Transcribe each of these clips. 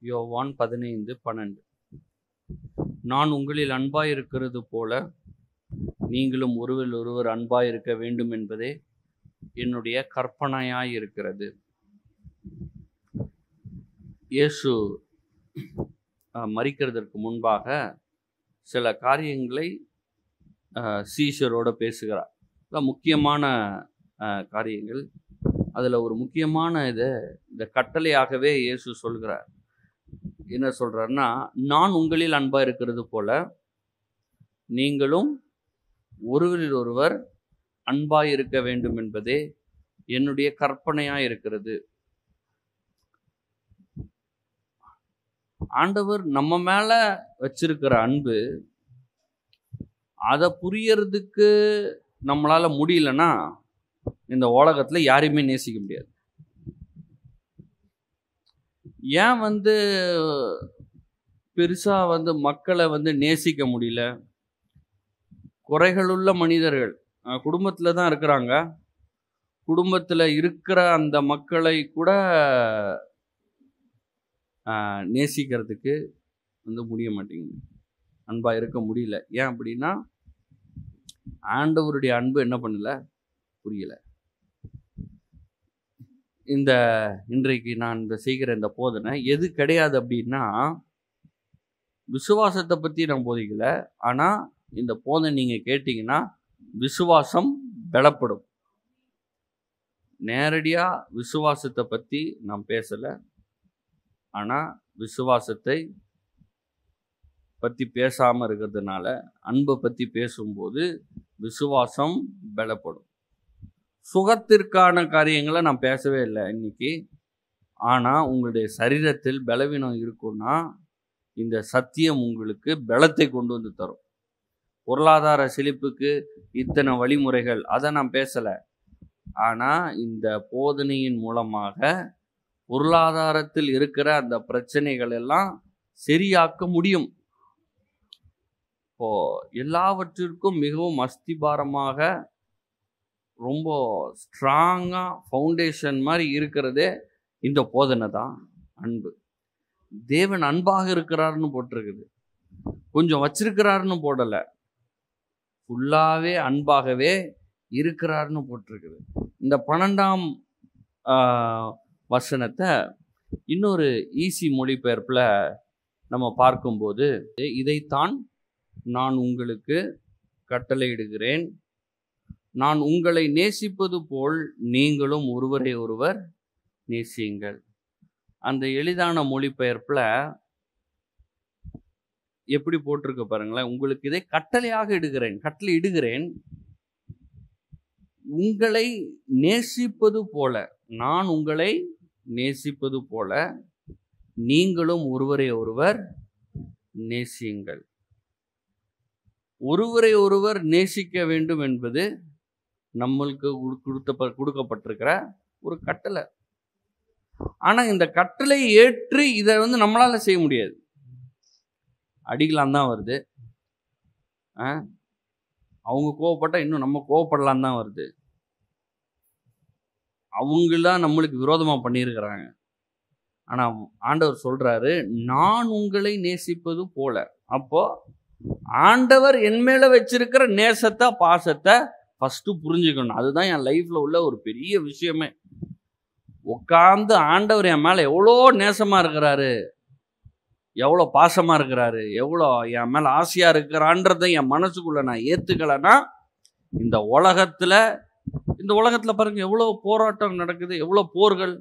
யோவான் 15:12. நான் உங்களில் அன்பாயிருக்கிறது போல நீங்களும் ஒருவரில் ஒருவர் அன்பாயிருக்க வேண்டும் என்பதே என்னுடைய கற்பனையாயிருக்கிறது. இயேசு மரிக்கிறதற்கு முன்பாக சில காரியங்களை சீஷரோட பேசுகிறார். முக்கியமான காரியங்கள். அதில் ஒரு முக்கியமான இந்த கட்டளையாகவே இயேசு சொல்கிறார். என்ன சொல்கிறார்னா, நான் உங்களில் அன்பாக இருக்கிறது போல நீங்களும் ஒருவரில் ஒருவர் அன்பாக இருக்க வேண்டும் என்பதே என்னுடைய கற்பனையாக இருக்கிறது. ஆண்டவர் நம்ம மேலே வச்சிருக்கிற அன்பு, அதை புரியறதுக்கு நம்மளால முடியலன்னா இந்த உலகத்தில் யாரையுமே நேசிக்க முடியாது. ஏன் பெருசா மக்களை நேசிக்க முடியல? குறைகளுள்ள மனிதர்கள் குடும்பத்தில் தான் இருக்கிறாங்க. குடும்பத்தில் இருக்கிற அந்த மக்களை கூட நேசிக்கிறதுக்கு முடிய மாட்டேங்குது, அன்பாக இருக்க முடியல. ஏன் அப்படின்னா, ஆண்டவருடைய அன்பு என்ன பண்ணல, புரியல. இன்றைக்கு நான் செய்கிற இந்த போதனை எது கிடையாது அப்படின்னா, விசுவாசத்தை பற்றி நான் போதிக்கல. ஆனால் இந்த போதனை நீங்கள் கேட்டிங்கன்னா விசுவாசம் பலப்படும். நேரடியாக விசுவாசத்தை பற்றி நான் பேசலை. ஆனால் விசுவாசத்தை பற்றி பேசாமல் இருக்கிறதுனால அன்பை பற்றி பேசும்போது விசுவாசம் பலப்படும். சுகத்திற்கான காரியங்களை நான் பேசவே இல்லை இன்னைக்கு. ஆனால் உங்களுடைய சரீரத்தில் பலவீனம் இருக்குன்னா இந்த சத்தியம் உங்களுக்கு பலத்தை கொண்டு வந்து தரும். பொருளாதார செழிப்புக்கு இத்தனை வழிமுறைகள், அதை நான் பேசலை. ஆனால் இந்த போதனையின் மூலமாக பொருளாதாரத்தில் இருக்கிற அந்த பிரச்சனைகள் எல்லாம் சரியாக்க முடியும். இப்போ எல்லாவற்றிற்கும் மிகவும் அஸ்திபாரமாக ரொம்ப ஸ்ட்ராங்காக ஃபவுண்டேஷன் மாதிரி இருக்கிறதே இந்த போதனை தான், அன்பு. தேவன் அன்பாக இருக்கிறாருன்னு போட்டிருக்குது, கொஞ்சம் வச்சிருக்கிறாருன்னு போடலை. ஃபுல்லாகவே அன்பாகவே இருக்கிறாருன்னு போட்டிருக்குது. இந்த 12ஆம் வசனத்தை இன்னொரு ஈஸி மொழிபெயர்ப்பில் நம்ம பார்க்கும்போது, இதைத்தான் நான் உங்களுக்கு கட்டளையிடுகிறேன், நான் உங்களை நேசிப்பது போல் நீங்களும் ஒருவரை ஒருவர் நேசியுங்கள். அந்த எளிதான மொழிபெயர்ப்பில் எப்படி போட்டிருக்க பாருங்களேன். உங்களுக்கு இதை கட்டளையிடுகிறேன், உங்களை நேசிப்பது போல, நான் உங்களை நேசிப்பது போல நீங்களும் ஒருவரை ஒருவர் நேசியுங்கள். ஒருவரை ஒருவர் நேசிக்க வேண்டும் என்பது நம்மளுக்கு கொடுக்கப்பட்டிருக்கிற ஒரு கட்டளை. ஆனால் இந்த கட்டளை ஏற்று இதை நம்மளால செய்ய முடியாது. அடிக்கலாம் தான் வருது. அவங்க கோவப்பட்டா இன்னும் நம்ம கோவப்படலாம் தான் வருது. அவங்களாம் நம்மளுக்கு விரோதமாக பண்ணியிருக்கிறாங்க. ஆனால் ஆண்டவர் சொல்றாரு, நான் உங்களை நேசிப்பது போல. அப்போ ஆண்டவர் என் மேல வச்சிருக்கிற நேசத்தை, பாசத்தை ஃபர்ஸ்ட் புரிஞ்சுக்கணும். அதுதான் என் லைஃப்ல உள்ள ஒரு பெரிய விஷயமே. உட்கார்ந்து ஆண்டவர் என் மேல எவ்வளோ நேசமா இருக்கிறாரு, எவ்வளோ பாசமா இருக்கிறாரு, எவ்வளோ என் மேல ஆசையா இருக்கிறான்றதை என் மனசுக்குள்ள நான் ஏத்துக்கலைன்னா, இந்த உலகத்துல பாருங்க எவ்வளோ போராட்டம் நடக்குது, எவ்வளோ போர்கள்.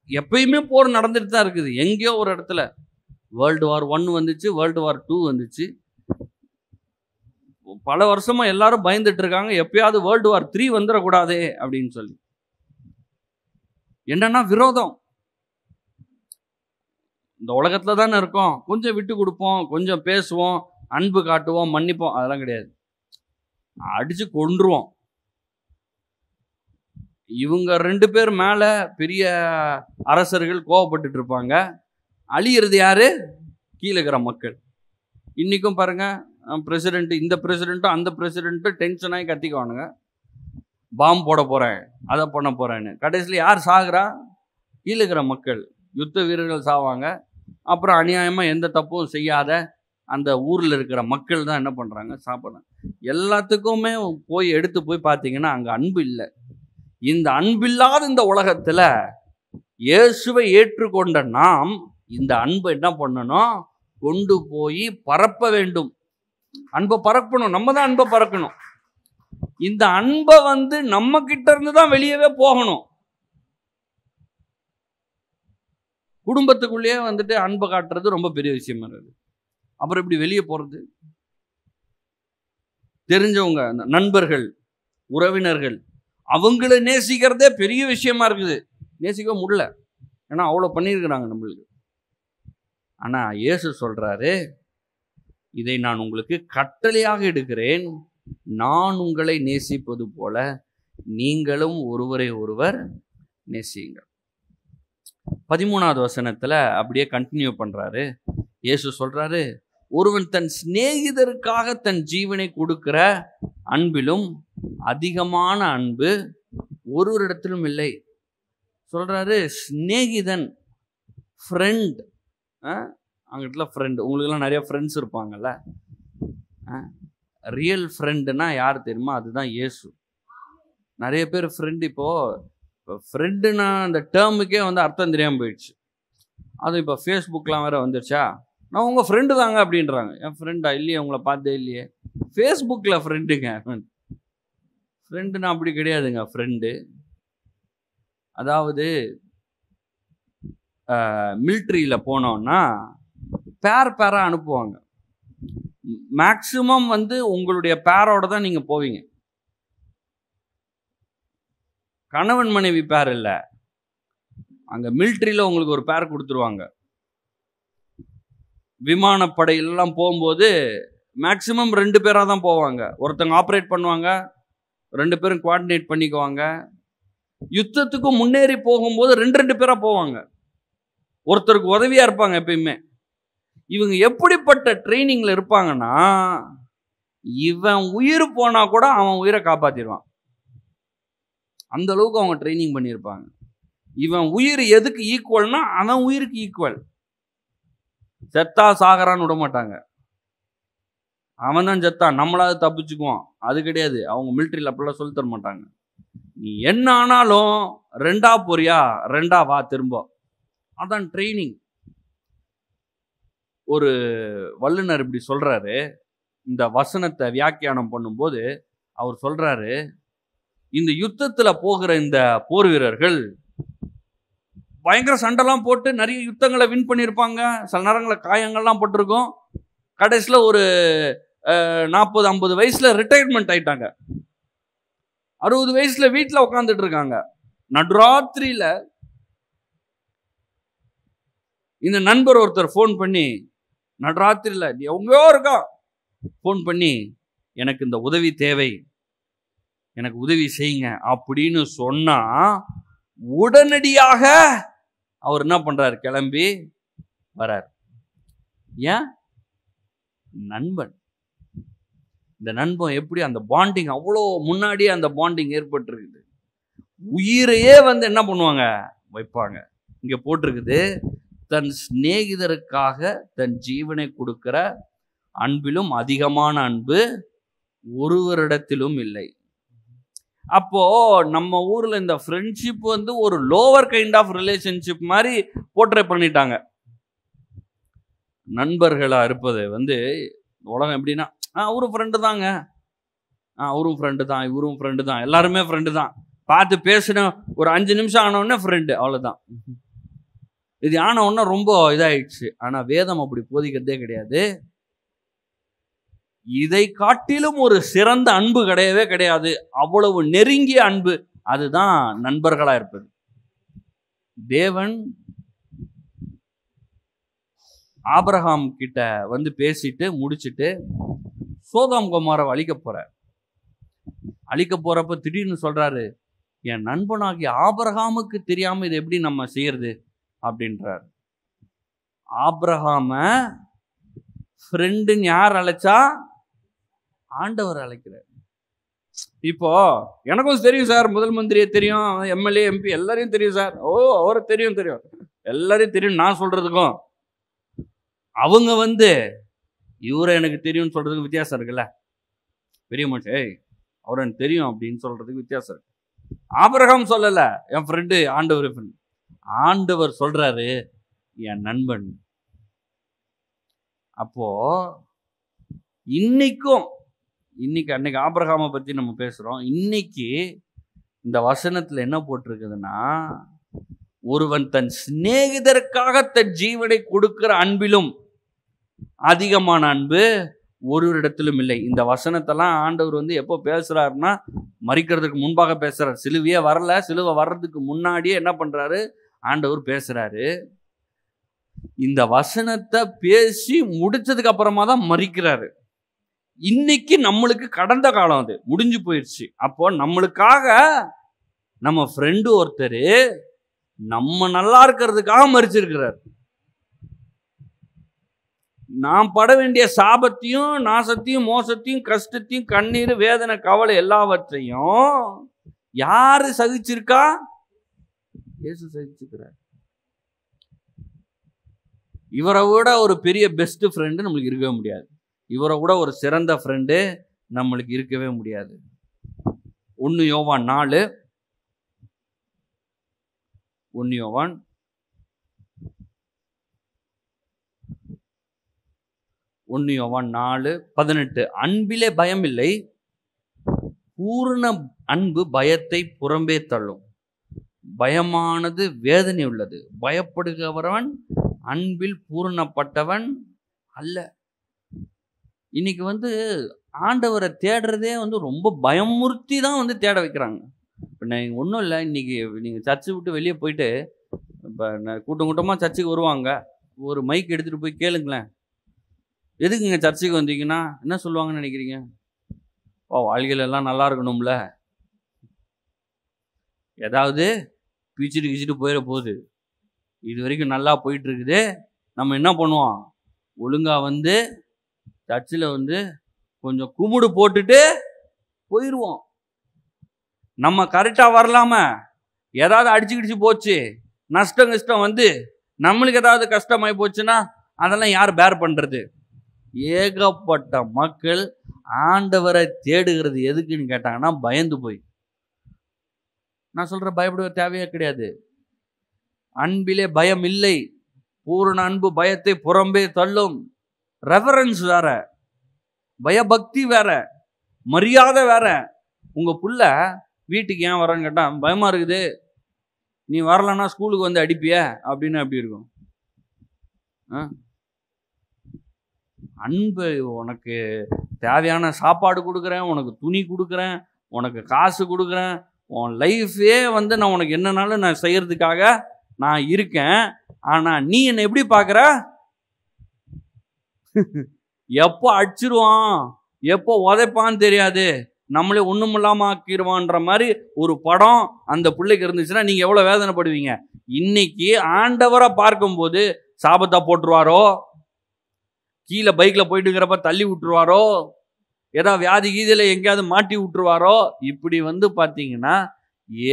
எப்பயுமே போர் நடந்துட்டு தான் இருக்குது. எங்கேயோ ஒரு இடத்துல வேர்ல்டு வார் 1 வந்துச்சு, வேர்ல்டு வார் 2 வந்துச்சு. பல வருஷமா எல்லாரும் பயந்துட்டு இருக்காங்க, எப்பயாவது வேர்ல்டு வார் 3 வந்துடக்கூடாதே அப்படின்னு சொல்லி. என்னன்னா விரோதம். இந்த உலகத்துல தானே இருக்கோம், கொஞ்சம் விட்டு கொடுப்போம், கொஞ்சம் பேசுவோம், அன்பு காட்டுவோம், மன்னிப்போம், அதெல்லாம் கிடையாது. அடிச்சு கொன்றுவோம். இவங்க 2 பேர் மேல பெரிய அரசர்கள் கோவப்பட்டு இருப்பாங்க. அழியிறது யாரு? கீழே இருக்கிற மக்கள். இன்னைக்கும் பாருங்க, பிரசிடென்ட், இந்த பிரசிடென்ட்டும் அந்த பிரசிடென்ட்டும் டென்ஷன் ஆகி கத்திக்குவானுங்க, பாம்பு போட போறேன், அதை பண்ண போறேன்னு. கடைசியில் யார் சாகுறா? கீழே இருக்கிற மக்கள். யுத்த வீரர்கள் சாவாங்க. அப்புறம் அநியாயமாக எந்த தப்பும் செய்யாத அந்த ஊரில் இருக்கிற மக்கள் தான் என்ன பண்ணுறாங்க, சாப்பிட்றாங்க. எல்லாத்துக்குமே போய் எடுத்து போய் பார்த்தீங்கன்னா அங்கே அன்பு இல்லை. இந்த அன்பில்லாத இந்த உலகத்தில் இயேசுவை ஏற்றுக்கொண்ட நாம் இந்த அன்பை என்ன பண்ணணும், கொண்டு போய் பரப்ப வேண்டும். அன்பை பரப்பணும். நம்ம தான் அன்பை பறக்கணும். இந்த அன்பை நம்ம கிட்ட இருந்து தான் வெளியவே போகணும். குடும்பத்துக்குள்ளேயே அன்பை காட்டுறது ரொம்ப பெரிய விஷயமா இருக்குது. அப்புறம் இப்படி வெளியே போறது, தெரிஞ்சவங்க, நண்பர்கள், உறவினர்கள், அவங்கள நேசிக்கிறதே பெரிய விஷயமா இருக்குது. நேசிக்க முடியல, ஏன்னா அவ்வளோ பண்ணியிருக்கிறாங்க நம்மளுக்கு. ஆனா இயேசு சொல்றாரு, இதை நான் உங்களுக்கு கட்டளையாக எடுக்கிறேன், நான் உங்களை நேசிப்பது போல நீங்களும் ஒருவரை ஒருவர் நேசியுங்கள். 13வது வசனத்துல அப்படியே கண்டினியூ பண்றாரு. இயேசு சொல்றாரு, ஒருவன் தன் சிநேகிதருக்காக தன் ஜீவனை கொடுக்கிற அன்பிலும் அதிகமான அன்பு ஒருவரிடத்திலும் இல்லை. சொல்றாரு, சிநேகிதன், ஃப்ரெண்ட். அங்கிட்ட ஃப்ரெண்ட், உங்களுக்கெல்லாம் நிறைய ஃப்ரெண்ட்ஸ் இருப்பாங்கல்ல. ரியல் ஃப்ரெண்டுனா யார் தெரியுமா? அதுதான் இயேசு. நிறைய பேர் ஃப்ரெண்டு, இப்போ ஃப்ரெண்டுனா அந்த டேர்முக்கே அர்த்தம் தெரியாமல் போயிடுச்சு. அதுவும் இப்போ ஃபேஸ்புக்கெலாம் வேறு வந்துருச்சா, நான் உங்கள் ஃப்ரெண்டு தாங்க அப்படின்றாங்க. என் ஃப்ரெண்டா? இல்லையே, உங்களை பார்த்தே இல்லையே. ஃபேஸ்புக்கில் ஃப்ரெண்டுங்க. ஃப்ரெண்டுனா அப்படி கிடையாதுங்க. ஃப்ரெண்டு அதாவது மிலிட்ரியில் போனோன்னா பேராக அனுப்புவாங்க. மேக்சிமம் உங்களுடைய பேரோட தான் நீங்கள் போவீங்க. கணவன் மனைவி பேர் இல்லை. அங்கே மிலிட்ரியில் உங்களுக்கு ஒரு பேர் கொடுத்துருவாங்க. விமானப்படையிலெல்லாம் போகும்போது மேக்சிமம் 2 பேராக தான் போவாங்க. ஒருத்தங்க ஆப்ரேட் பண்ணுவாங்க, 2 பேரும் கோஆர்டினேட் பண்ணிக்குவாங்க. யுத்தத்துக்கு முன்னேறி போகும்போது 2 பேராக போவாங்க. ஒருத்தருக்கு உதவியாக இருப்பாங்க எப்பயுமே. இவங்க எப்படிப்பட்ட ட்ரைனிங்கில் இருப்பாங்கன்னா, இவன் உயிர் போனால் கூட அவன் உயிரை காப்பாற்றிடுவான். அந்த அளவுக்கு அவங்க ட்ரைனிங் பண்ணியிருப்பாங்க. இவன் உயிர் எதுக்கு ஈக்குவல்னா அவன் உயிருக்கு ஈக்குவல். செத்தா சாகரான்னு விட மாட்டாங்க. அவன் தான் செத்தான், நம்மளாவது தப்பிச்சுக்குவான், அது கிடையாது. அவங்க மிலிட்ரியில் அப்படிலாம் சொல்லி தர மாட்டாங்க. நீ என்ன ஆனாலும் 2ஆ போறியா, 2ஆ வா திரும்ப. அதான் ட்ரைனிங். ஒரு வல்லுனர் இப்படி சொல்றாரு, இந்த வசனத்தை வியாக்கியானம் பண்ணும்போது அவர் சொல்றாரு, இந்த யுத்தத்தில் போகிற இந்த போர் வீரர்கள் பயங்கர சண்டைலாம் போட்டு நிறைய யுத்தங்களை வின் பண்ணியிருப்பாங்க. சில நேரங்களில் காயங்கள்லாம் போட்டிருக்கோம். கடைசியில் ஒரு 40-50 வயசுல ரிட்டையர்மெண்ட் ஆயிட்டாங்க. 60 வயசுல வீட்டில் உட்காந்துட்டு இருக்காங்க. நடுராத்திரியில இந்த நண்பர் ஒருத்தர் ஃபோன் பண்ணி, நடுராத்திரியில நீ எங்கேயோ இருக்கா, ஃபோன் பண்ணி எனக்கு இந்த உதவி தேவை, எனக்கு உதவி செய்யுங்க அப்படின்னு சொன்னா உடனடியாக அவர் என்ன பண்றாரு, கிளம்பி வரார். ஏன்? நண்பன். இந்த நண்பன் எப்படி அந்த பாண்டிங், அவ்வளோ முன்னாடியே அந்த பாண்டிங் ஏற்பட்டிருக்குது. உயிரையே என்ன பண்ணுவாங்க, வைப்பாங்க. இங்க போட்டிருக்குது, தன் சிநேகிதருக்காக தன் ஜீவனை கொடுக்கிற அன்பிலும் அதிகமான அன்பு ஒருவரிடத்திலும் இல்லை. அப்போ நம்ம ஊர்ல இந்த ஃப்ரெண்ட்ஷிப் ஒரு லோவர் கைண்ட் ஆஃப் ரிலேஷன்ஷிப் மாதிரி போர்ட்ரே பண்ணிட்டாங்க. நண்பர்களா இருப்பது உலகம் எப்படின்னா, அவரும் ஃப்ரெண்டு தாங்க, அவரும் ஃப்ரெண்டு தான், இவரும் ஃப்ரெண்டு தான், எல்லாருமே ஃப்ரெண்டு தான். பார்த்து பேசின ஒரு 5 நிமிஷம் ஆனவுடனே ஃப்ரெண்டு, அவ்வளோதான். இது ஆனவுடனே ரொம்ப இதாயிடுச்சு. ஆனால் வேதம் அப்படி போதிக்கிறதே கிடையாது. இதை காட்டிலும் ஒரு சிறந்த அன்பு கிடையவே கிடையாது. அவ்வளவு நெருங்கிய அன்பு, அதுதான் நண்பர்களா இருப்பது. தேவன் ஆபிரகாம் கிட்ட பேசிட்டு முடிச்சுட்டு சோதோம் கொமோராவை அழிக்க போறார். அழிக்க போறப்ப திடீர்னு சொல்றாரு, என் நண்பனாகிய ஆபிரகாமுக்கு தெரியாம இதை எப்படி நம்ம செய்யறது அப்படின்றார். ஆபிரகாம ஃப்ரெண்டுன்னு யார் அழைச்சா? ஆண்டவர் அழைக்கிறார். இப்போ எனக்கும் தெரியும் சார், முதல் மந்திரியை தெரியும், எம்எல்ஏ எம்பி எல்லாரையும் தெரியும் சார். ஓ, அவரை தெரியும். எல்லாரையும் தெரியும் நான் சொல்றதுக்கும் அவங்க இவரை எனக்கு தெரியும்னு சொல்றதுக்கு வித்தியாசம் இருக்குல்ல. பெரிய மனுஷன் ஏய் அவரை எனக்கு தெரியும் அப்படின்னு சொல்றதுக்கு வித்தியாசம் இருக்கு. ஆபிரகாம் சொல்லல என் ஃப்ரெண்டு, ஆண்டவர் சொல்றாரு என் நண்பன். அப்போ அன்னைக்கு ஆபிரகாமை பத்தி நம்ம பேசுறோம். இன்னைக்கு இந்த வசனத்துல என்ன போட்டிருக்குதுன்னா, ஒருவன் தன் சிநேகிதருக்காக தன் ஜீவனை கொடுக்கிற அன்பிலும் அதிகமான அன்பு ஒருவரிடத்திலும் இல்லை. இந்த வசனத்தெல்லாம் ஆண்டவர் எப்போ பேசுறாருன்னா, மரிக்கிறதுக்கு முன்பாக பேசுறாரு. சிலுவையே வரல, சிலுவை வர்றதுக்கு முன்னாடியே என்ன பண்றாரு ஆண்டவர் பேசுறாரு. இந்த வசனத்தை பேசி முடிச்சதுக்கு அப்புறமா தான் மரிக்கிறாரு. இன்னைக்கு நம்மளுக்கு கடந்த காலம், அது முடிஞ்சு போயிடுச்சு. அப்போ நம்மளுக்காக நம்ம ஃப்ரெண்டு ஒருத்தர் நம்ம நல்லா இருக்கிறதுக்காக மரிச்சிருக்கிறார். நாம் பட வேண்டிய சாபத்தையும் நாசத்தையும் மோசத்தையும் கஷ்டத்தையும் கண்ணீர் வேதனை கவலை எல்லாவற்றையும் யாரு சகிச்சிருக்கா? இயேசு சகிச்சிருக்கிறார். இவரை விட ஒரு பெரிய பெஸ்ட் ஃப்ரெண்டு நம்மளுக்கு இருக்கவே முடியாது. இவரை விட ஒரு சிறந்த ஃப்ரெண்டு நம்மளுக்கு இருக்கவே முடியாது. 1 யோவான் 4 18. அன்பிலே பயம் இல்லை, பூரண அன்பு பயத்தை புறம்பே தள்ளும். பயமானது வேதனை உள்ளது, பயப்படுகிறவன் அன்பில் பூரணப்பட்டவன் அல்ல. இன்னைக்கு ஆண்டவரை தேடுறதே ரொம்ப பயமுறுத்தி தான் தேட வைக்கிறாங்க. இப்போ நீங்கள் ஒன்றும் இல்லை, இன்னைக்கு நீங்கள் சர்ச்சை விட்டு வெளியே போயிட்டு இப்போ கூட்டம் கூட்டமாக சர்ச்சுக்கு வருவாங்க. ஒரு மைக் எடுத்துகிட்டு போய் கேளுங்களேன், எதுக்குங்க சர்ச்சுக்கு வந்தீங்கன்னா என்ன சொல்லுவாங்கன்னு நினைக்கிறீங்க? வாழ்க்கையில் எல்லாம் நல்லா இருக்கணும்ல, ஏதாவது பீச்சிட்டு கிச்சிட்டு போயிட போகுது, இது வரைக்கும் நல்லா போயிட்டு இருக்குது, நம்ம என்ன பண்ணுவோம், ஒழுங்கா சர்ச்சில் கொஞ்சம் கும்பிடு போட்டுட்டு போயிடுவோம். நம்ம கரெக்டாக வரலாம, ஏதாவது அடிச்சு போச்சு, நஷ்டம் நம்மளுக்கு ஏதாவது கஷ்டமாயி போச்சுன்னா அதெல்லாம் யார் பேர் பண்றது? ஏகப்பட்ட மக்கள் ஆண்டவரை தேடுகிறது எதுக்குன்னு கேட்டாங்கன்னா பயந்து போய். நான் சொல்ற பயப்படுவ தேவையே கிடையாது. அன்பிலே பயம் இல்லை, பூரண அன்பு பயத்தை புறம்பே தள்ளும். ரெவரன்ஸ் வேற, பயபக்தி வேற, மரியாதை வேற. உங்க புள்ள வீட்டுக்கு ஏன் வரன்னு கேட்டா பயமா இருக்குது, நீ வரலன்னா ஸ்கூலுக்கு அடிப்பிய அப்படின்னு அப்படி இருக்கும். அன்பு, உனக்கு தேவையான சாப்பாடு கொடுக்குறேன், உனக்கு துணி கொடுக்குறேன், உனக்கு காசு கொடுக்குறேன், உன் லைஃபே நான் உனக்கு என்னன்னாலும் நான் செய்யறதுக்காக நான் இருக்கேன். ஆனா நீ என்னை எப்படி பார்க்குற? எப்போ அடிச்சிருவான், எப்போ உதைப்பான்னு தெரியாது, நம்மளே ஒன்றும் இல்லாமல் ஆக்கிடுவான்ற மாதிரி ஒரு படம் அந்த பிள்ளைக்கு இருந்துச்சுன்னா நீங்கள் எவ்வளோ வேதனைப்படுவீங்க? இன்னைக்கு ஆண்டவரை பார்க்கும்போது சாபத்தா போட்டுருவாரோ, கீழே பைக்கில் போயிட்டுங்கிறப்ப தள்ளி விட்டுருவாரோ, ஏதாவது வியாதி கீதியில் எங்கேயாவது மாட்டி விட்டுருவாரோ, இப்படி பார்த்தீங்கன்னா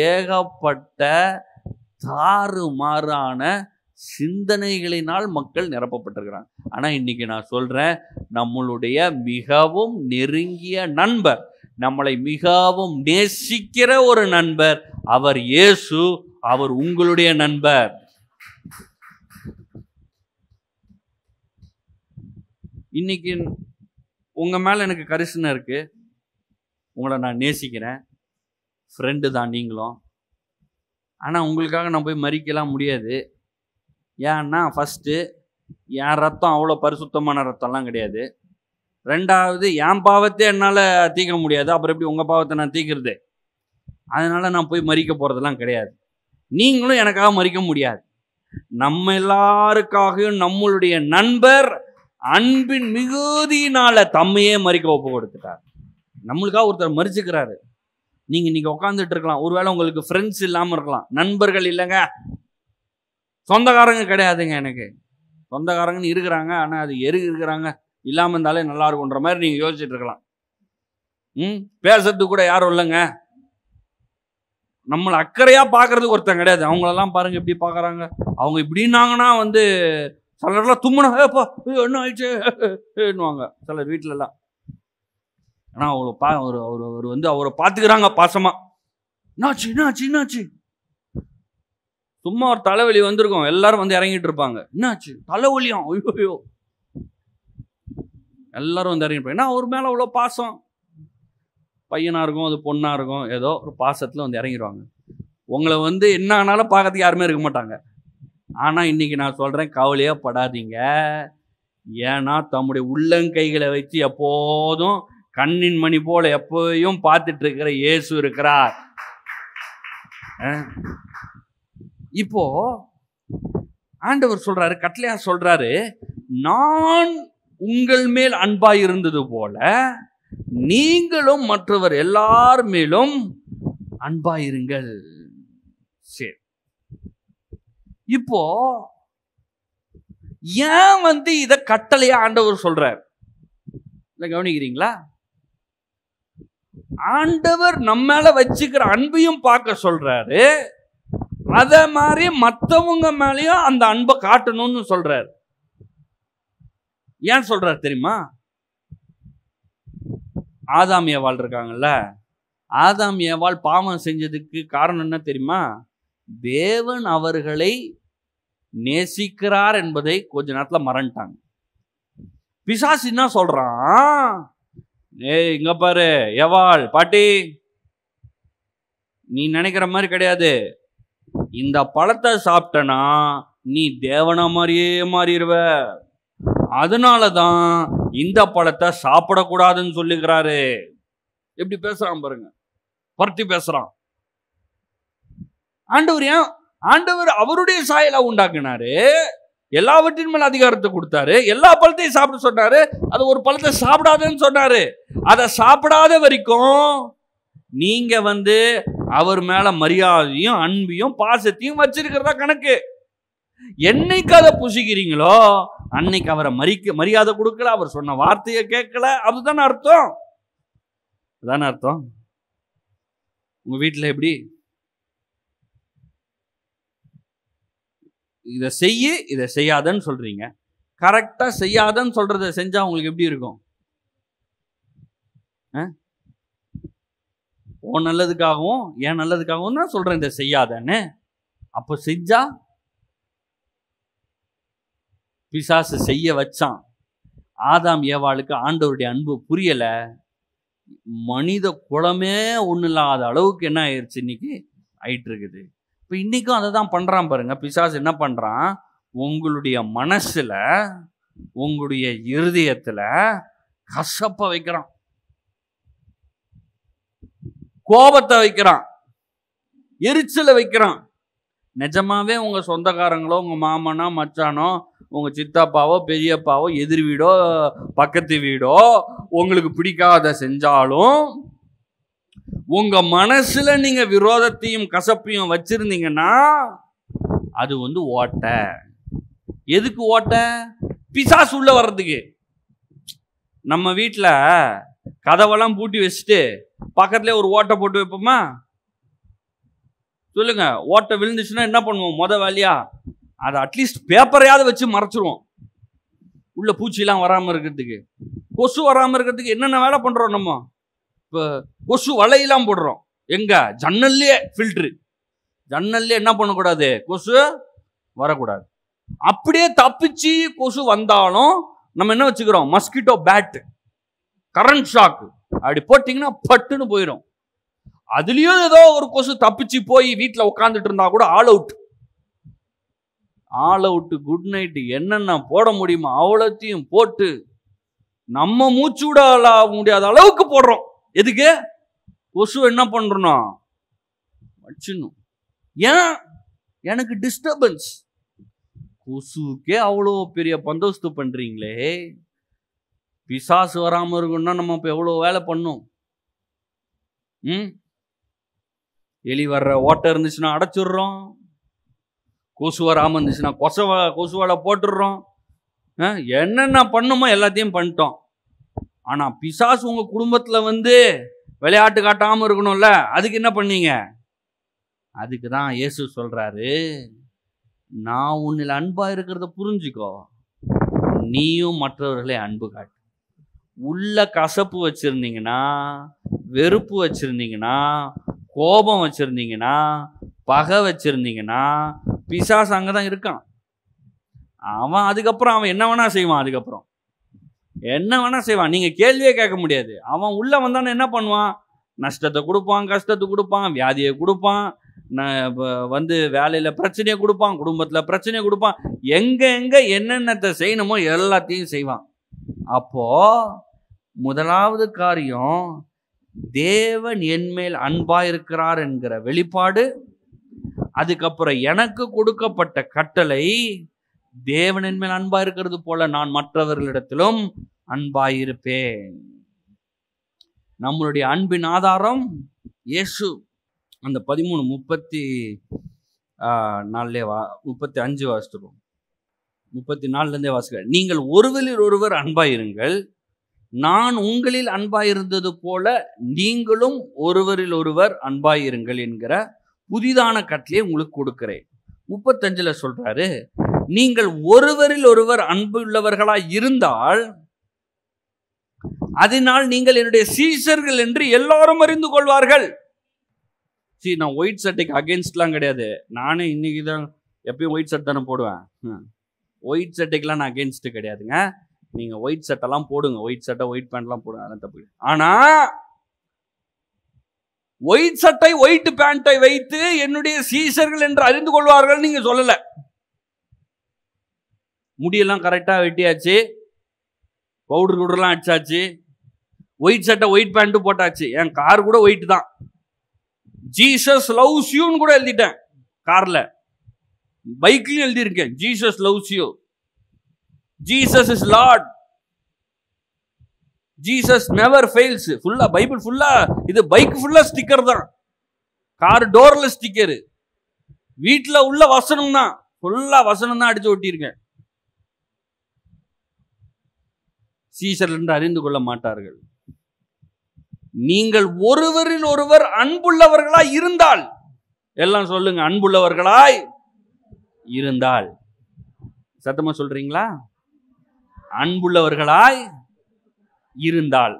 ஏகப்பட்ட தாறுமாறான சிந்தனைகளினால் மக்கள் நிரப்பப்பட்டிருக்கிறாங்க. ஆனால் இன்னைக்கு நான் சொல்றேன், நம்மளுடைய மிகவும் நெருங்கிய நண்பர், நம்மளை மிகவும் நேசிக்கிற ஒரு நண்பர், அவர் இயேசு. அவர் உங்களுடைய நண்பர். இன்னைக்கு உங்க மேல எனக்கு கரிசனை இருக்கு, உங்களை நான் நேசிக்கிறேன், ஃப்ரெண்டு தான் நீங்களும். ஆனால் உங்களுக்காக நான் போய் மறிக்கலாம் முடியாது. ஏன்னா ஃபஸ்ட்டு என் ரத்தம் அவ்வளோ பரிசுத்தமான ரத்தம்லாம் கிடையாது. ரெண்டாவது என் பாவத்தை என்னால் தீர்க்க முடியாது, அப்புறம் எப்படி உங்கள் பாவத்தை நான் தீர்க்கிறது? அதனால் நான் போய் மறிக்க போகிறதெல்லாம் கிடையாது. நீங்களும் எனக்காக மறிக்க முடியாது. நம்ம எல்லாருக்காகவும் நம்மளுடைய நண்பர் அன்பின் மிகுதியினால தம்மையே மறிக்க ஒப்பு கொடுத்துட்டார். நம்மளுக்காக ஒருத்தர் மறிச்சுக்கிறாரு. நீங்கள் இன்னைக்கு உட்காந்துட்டு இருக்கலாம், ஒருவேளை உங்களுக்கு ஃப்ரெண்ட்ஸ் இல்லாமல் இருக்கலாம், நண்பர்கள் இல்லைங்க, சொந்தக்காரங்க கிடையாதுங்க. எனக்கு சொந்தக்காரங்கன்னு இருக்கிறாங்க, ஆனால் அது இருக்கிறாங்க, இல்லாமல் இருந்தாலே நல்லா இருக்குன்ற மாதிரி நீங்கள் யோசிச்சுட்டு இருக்கலாம். பேசுறதுக்கு கூட யாரும் இல்லைங்க, நம்மளை அக்கறையா பார்க்கறதுக்கு ஒருத்தன் கிடையாது. அவங்களெல்லாம் பாருங்க எப்படி பார்க்கறாங்க. அவங்க இப்படின்னாங்கன்னா வந்து சிலர்லாம் தும்முனா ஏப்பா என்ன ஆயிடுச்சுன்னுவாங்க சிலர் வீட்டிலலாம். ஆனால் அவர் வந்து அவரை பார்த்துக்கிறாங்க பாசமா. என்னாச்சு என்னாச்சு என்னாச்சு, சும்மா ஒரு தலைவலி வந்திருக்கும், எல்லாரும் வந்து இறங்கிட்டு இருப்பாங்க. என்னாச்சு தலைவலியும், ஐயோ எல்லாரும் வந்து இறங்கிட்டு இருப்பாங்க. ஏன்னா அவர் மேலே அவ்வளோ பாசம், பையனாக இருக்கும் அது பொண்ணாக இருக்கும், ஏதோ ஒரு பாசத்தில் வந்து இறங்கிடுவாங்க. உங்களை வந்து என்ன ஆனாலும் பார்க்கறதுக்கு யாருமே இருக்க மாட்டாங்க. ஆனால் இன்னைக்கு நான் சொல்கிறேன், கவலையே படாதீங்க. ஏன்னா தம்முடைய உள்ளங்கைகளை வச்சு எப்போதும் கண்ணின் மணி போல எப்பயும் பார்த்துட்டு இருக்கிற இயேசு இருக்கிறார். இப்போ ஆண்டவர் சொல்றாரு, கட்டளையா சொல்றாரு, நான் உங்கள் மேல் அன்பாய் இருந்தது போல நீங்களும் மற்றவர் எல்லார் மேலும் அன்பாயிருங்கள். சரி, இப்போ ஏன் வந்து இத கட்டளையா ஆண்டவர் சொல்றார் கவனிக்கிறீங்களா? ஆண்டவர் நம்ம மேல வச்சுக்கிற அன்பையும் பார்க்க சொல்றாரு, அத மாதிரி மற்றவங்க மேலயும் அந்த அன்பை காட்டணும்னு சொல்றாரு. ஏன் சொல்றாரு தெரியுமா? ஆதாம் ஏவாள் இருக்காங்கல்ல, ஆதாம் ஏவாள் பாவம் செஞ்சதுக்கு காரணம் என்ன தெரியுமா? தேவன் அவர்களை நேசிக்கிறார் என்பதை கொஞ்ச நேரத்துல மறந்துட்டாங்க. பிசாசு என்ன சொல்றான், ஏய் இங்க பாரு ஏவாள் பாட்டி, நீ நினைக்கிற மாதிரி கிடையாது, இந்த பழத்தை சாப்பிட்டனா நீ தேவனா மாதிரியே மாறிடுவ, அதனாலதான் இந்த பழத்தை சாப்பிடக்கூடாதுன்னு சொல்லுகிறாரு. எப்படி பேசுறான் பாருங்க, பரட்டி பேசுறான். ஆண்டவர் ஏன், ஆண்டவர் அவருடைய சாயலா உண்டாக்குனாரு, எல்லாவற்றின் மேல அதிகாரத்தை கொடுத்தாரு, எல்லா பழத்தையும் சாப்பிட சொன்னாரு, அது ஒரு பழத்தை சாப்பிடாதுன்னு சொன்னாரு. அதை சாப்பிடாத வரைக்கும் நீங்க வந்து அவர் மேல மரியாதையும் அன்பையும் பாசத்தையும் வச்சிருக்கிறதா கணக்கு. என்னைக்கு அதை புசிக்கிறீங்களோ அன்னைக்கு அவரை மரியாதை கொடுக்கல, அவர் சொன்ன வார்த்தையை கேட்கல, அதுதானே அர்த்தம். அதான அர்த்தம். உங்க வீட்டில் எப்படி, இதை செய்ய இதை செய்யாதன்னு சொல்றீங்க, கரெக்டா செய்யாதன்னு சொல்றதை செஞ்சா உங்களுக்கு எப்படி இருக்கும்? ஓ நல்லதுக்காகவும் ஏன் நல்லதுக்காகவும் தான் சொல்றேன் இதை செய்யாதன்னு. அப்ப செஞ்சா பிசாசு செய்ய வச்சான். ஆதாம் ஏவாளுக்கு ஆண்டவருடைய அன்பு புரியல, மனித குலமே ஒண்ணு இல்லாத அளவுக்கு என்ன ஆயிடுச்சு இன்னைக்கு ஆயிட்டு இருக்குது. இப்ப இன்னைக்கும் அதை தான் பண்றான் பாருங்க. பிசாசு என்ன பண்றான், உங்களுடைய மனசுல உங்களுடைய இருதயத்துல கசப்ப வைக்கிறான், கோபத்தை வைக்கிறான், எரிச்சலை வைக்கிறான். நிஜமாவே உங்க சொந்தக்காரங்களோ உங்க மாமனோ மச்சானோ உங்க சித்தப்பாவோ பெரியப்பாவோ எதிர் வீடோ பக்கத்து வீடோ உங்களுக்கு பிடிக்காத செஞ்சாலும் உங்க மனசுல நீங்க விரோதத்தையும் கசப்பையும் வச்சிருந்தீங்கன்னா அது வந்து ஓட்டை. எதுக்கு ஓட்டை? பிசாசு உள்ள வர்றதுக்கு. நம்ம வீட்டுல கதவெல்லாம் பூட்டி வச்சுட்டு பக்கத்துல ஒரு ஓட்டை போட்டு வைப்போமா? சொல்லுங்க. ஓட்டை விழுந்துச்சுன்னா என்ன பண்ணுவோம்? முத வேலையா அதை அட்லீஸ்ட் பேப்பரையாவது வச்சு மறைச்சிருவோம், உள்ள பூச்சிலாம் வராம இருக்கிறதுக்கு, கொசு வராம இருக்கிறதுக்கு. என்னென்ன வேலை பண்றோம் நம்ம? இப்போ கொசு வலையெல்லாம் போடுறோம். எங்க? ஜன்னல்லே ஃபில்டரு. ஜன்னல்லே என்ன பண்ணக்கூடாது? கொசு வரக்கூடாது. அப்படியே தப்பிச்சு கொசு வந்தாலும் நம்ம என்ன வச்சுக்கிறோம்? மஸ்கிட்டோ பேட், கரண்ட் ஷாக்கு அப்படி போட்டிங்கன்னா பட்டுன்னு போயிடும். அதுலயும் ஏதோ ஒரு கொசு தப்பிச்சு போய் வீட்டில் உட்காந்துட்டு இருந்தா கூட all out. All out, good night, என்னென்ன போட முடியுமோ அவ்வளோத்தையும் போட்டு நம்ம மூச்சு விட முடியாத அளவுக்கு போடுறோம். எதுக்கு? கொசு என்ன பண்றோம்? வச்சிடணும். ஏன்? எனக்கு டிஸ்டர்பன்ஸ். கொசுக்கே அவ்வளோ பெரிய பந்தோஸ்து பண்றீங்களே, பிசாசு வராம இருக்குன்னா நம்ம இப்ப எவ்வளவு வேலை பண்ணும். எலி வர்ற ஓட்டை இருந்துச்சுன்னா அடைச்சிடுறோம், கொசு வராம இருந்துச்சுன்னா கொசுவலை போட்டுடுறோம், என்னென்ன பண்ணுமோ எல்லாத்தையும் பண்ணிட்டோம். ஆனா பிசாசு உங்க குடும்பத்துல வந்து விளையாட்டு காட்டாம இருக்கணும்ல, அதுக்கு என்ன பண்ணீங்க? அதுக்கு தான் இயேசு சொல்றாரு, நான் உன்னில் அன்பா இருக்கிறத புரிஞ்சுக்கோ, நீயும் மற்றவர்களை அன்பு காட்டு. உள்ள கசப்பு வச்சிருந்தீங்கன்னா, வெறுப்பு வச்சிருந்தீங்கன்னா, கோபம் வச்சிருந்தீங்கன்னா, பகை வச்சிருந்தீங்கன்னா, பிசாசு அங்கதான் இருக்கான். அவன் அதுக்கப்புறம் அவன் என்ன வேணா செய்வான். அதுக்கப்புறம் என்ன வேணா செய்வான். நீங்க கேள்வியே கேட்க முடியாது. அவன் உள்ள வந்தானே என்ன பண்ணுவான்? நஷ்டத்தை கொடுப்பான், கஷ்டத்தை கொடுப்பான், வியாதியை கொடுப்பான், வேலையில பிரச்சனையை கொடுப்பான், குடும்பத்துல பிரச்சனையை கொடுப்பான், எங்க எங்க என்னென்னத்தை செய்யணுமோ எல்லாத்தையும் செய்வான். அப்போ முதலாவது காரியம், தேவன் என்மேல் அன்பா இருக்கிறார் என்கிற வெளிப்பாடு. அதுக்கப்புறம் எனக்கு கொடுக்கப்பட்ட கட்டளை, தேவன் என்மேல் அன்பா இருக்கிறது போல நான் மற்றவர்களிடத்திலும் அன்பாயிருப்பேன். நம்மளுடைய அன்பின் ஆதாரம் இயேசு. அந்த 13:34 வாசித்துருவோம். 34 வாசிக்க, நீங்கள் ஒருவரில் ஒருவர் அன்பாயிருங்கள், நான் உங்களில் அன்பாயிருந்தது போல நீங்களும் ஒருவரில் ஒருவர் அன்பாயிருங்கள் என்கிற புதிதான கட்டளையை உங்களுக்கு கொடுக்கிறேன். 35 சொல்றாரு, நீங்கள் ஒருவரில் ஒருவர் அன்பு உள்ளவர்களாய் இருந்தால் அதனால் நீங்கள் என்னுடைய சீஷர்கள் என்று எல்லாரும் அறிந்து கொள்வார்கள். சரி, நான் ஒயிட் சட்டைக்கு அகேன்ஸ்ட்லாம் கிடையாது. நானே இன்னைக்கு தான் எப்பயும் ஒயிட் சட்டை தானே போடுவேன். ஒயிட் சட்டைக்கெல்லாம் நான் அகேன்ஸ்ட் கிடையாதுங்க. நீங்க ஒயிட் சட்டைலாம் போடுங்க, ஒயிட் சட்டை ஒயிட் பேண்ட்லாம் போடுங்க, அதெல்லாம் தப்பு. ஆனா ஒயிட் சட்டை ஒயிட் பேண்டை வைத்து என்னுடைய சீஷர்கள் என்று அறிந்து கொள்வார்கள் நீங்க சொல்லல. முடியெல்லாம் கரெக்டா வெட்டியாச்சு, பவுடர் குடர்லாம் அடிச்சாச்சு, ஒயிட் சட்டை ஒயிட் பேண்ட் போட்டாச்சு, என் கார் கூட ஒயிட் தான். ஜீசஸ் லவ்ஸ் யூன்னு கூட எழுதிட்டேன் கார்ல, பைக்லயும் எழுதியிருக்கேன் Jesus loves you, Jesus is Lord, Jesus never fails. ஃபுல்லா பைபிள் ஃபுல்லா, இது பைக் ஃபுல்லா ஸ்டிக்கர் தான், கார் டோர்ல ஸ்டிக்கர், வீட்டுல உள்ள வசனம் தான், ஃபுல்லா வசனம் தான் அடிச்சு ஒட்டியிருக்கேன். சீஷர் என்று அறிந்து கொள்ள மாட்டார்கள். நீங்கள் ஒருவரில் ஒருவர் அன்புள்ளவர்களாய் இருந்தால், எல்லாம் சொல்லுங்க, அன்புள்ளவர்களாய் இருந்தால். சத்தமா சொல்றீங்களா? அன்புள்ளவர்களாய் இருந்தால்.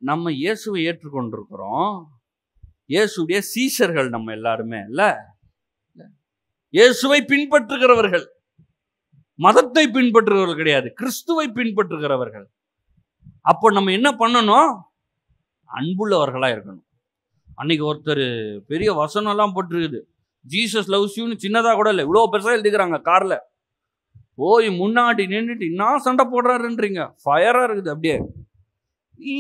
நம்ம இயேசுவை ஏற்றுக்கொண்டிருக்கிறோம், இயேசுடைய சீஷர்கள் நம்ம எல்லாருமே இல்ல, இயேசுவை பின்பற்றுகிறவர்கள், மதத்தை பின்பற்றுகிறவர்கள் கிடையாது, கிறிஸ்துவை பின்பற்றுகிறவர்கள். அப்போ நம்ம என்ன பண்ணணும்? அன்புள்ளவர்களா இருக்கணும். அன்னைக்கு ஒருத்தர் பெரிய வசனம் எல்லாம் போட்டுருக்குது, ஜீசஸ் லவ்ஸ் யூன்னு சின்னதா கூட இல்லை, இவ்வளோ பெருசா எழுதிக்கிறாங்க கார்ல. போய் முன்னாடி நின்றுட்டு என்ன சண்டை போடுறாருன்றீங்க, ஃபயரா இருக்குது. அப்படியே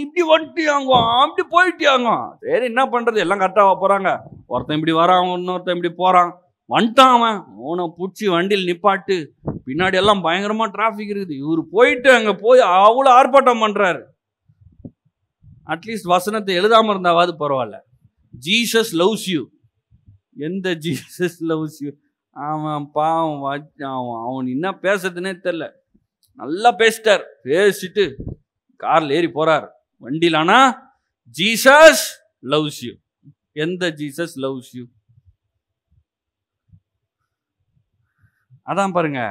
இப்படி வந்துட்டியாங்க, அப்படி போயிட்டியாங்க. சரி, என்ன பண்றது, எல்லாம் கரெக்டாக போறாங்க. ஒருத்தன் இப்படி வரான், இன்னொருத்தன் இப்படி போறான். வந்துட்டான் அவன், அவனை பிடிச்சி வண்டியில் நிப்பாட்டு, பின்னாடி எல்லாம் பயங்கரமா டிராபிக் இருக்குது. இவர் போயிட்டு அங்க போய் அவ்வளோ ஆர்ப்பாட்டம் பண்றாரு. அட்லீஸ்ட் வசனத்தை எழுதாம இருந்தாவது பரவாயில்ல. Jesus loves you. எந்த ஜீசஸ் லவ்ஸ் யூ? அவன் பாவம், அவன் என்ன பேசுறதுன்னே தெரியல. நல்லா பேசிட்டார், பேசிட்டு கார்ல ஏறி போறார் வண்டியில். ஆனா ஜீசஸ் லவ்ஸ் யூ. எந்த ஜீசஸ் லவ்ஸ் யூ? அதான் பாருங்க,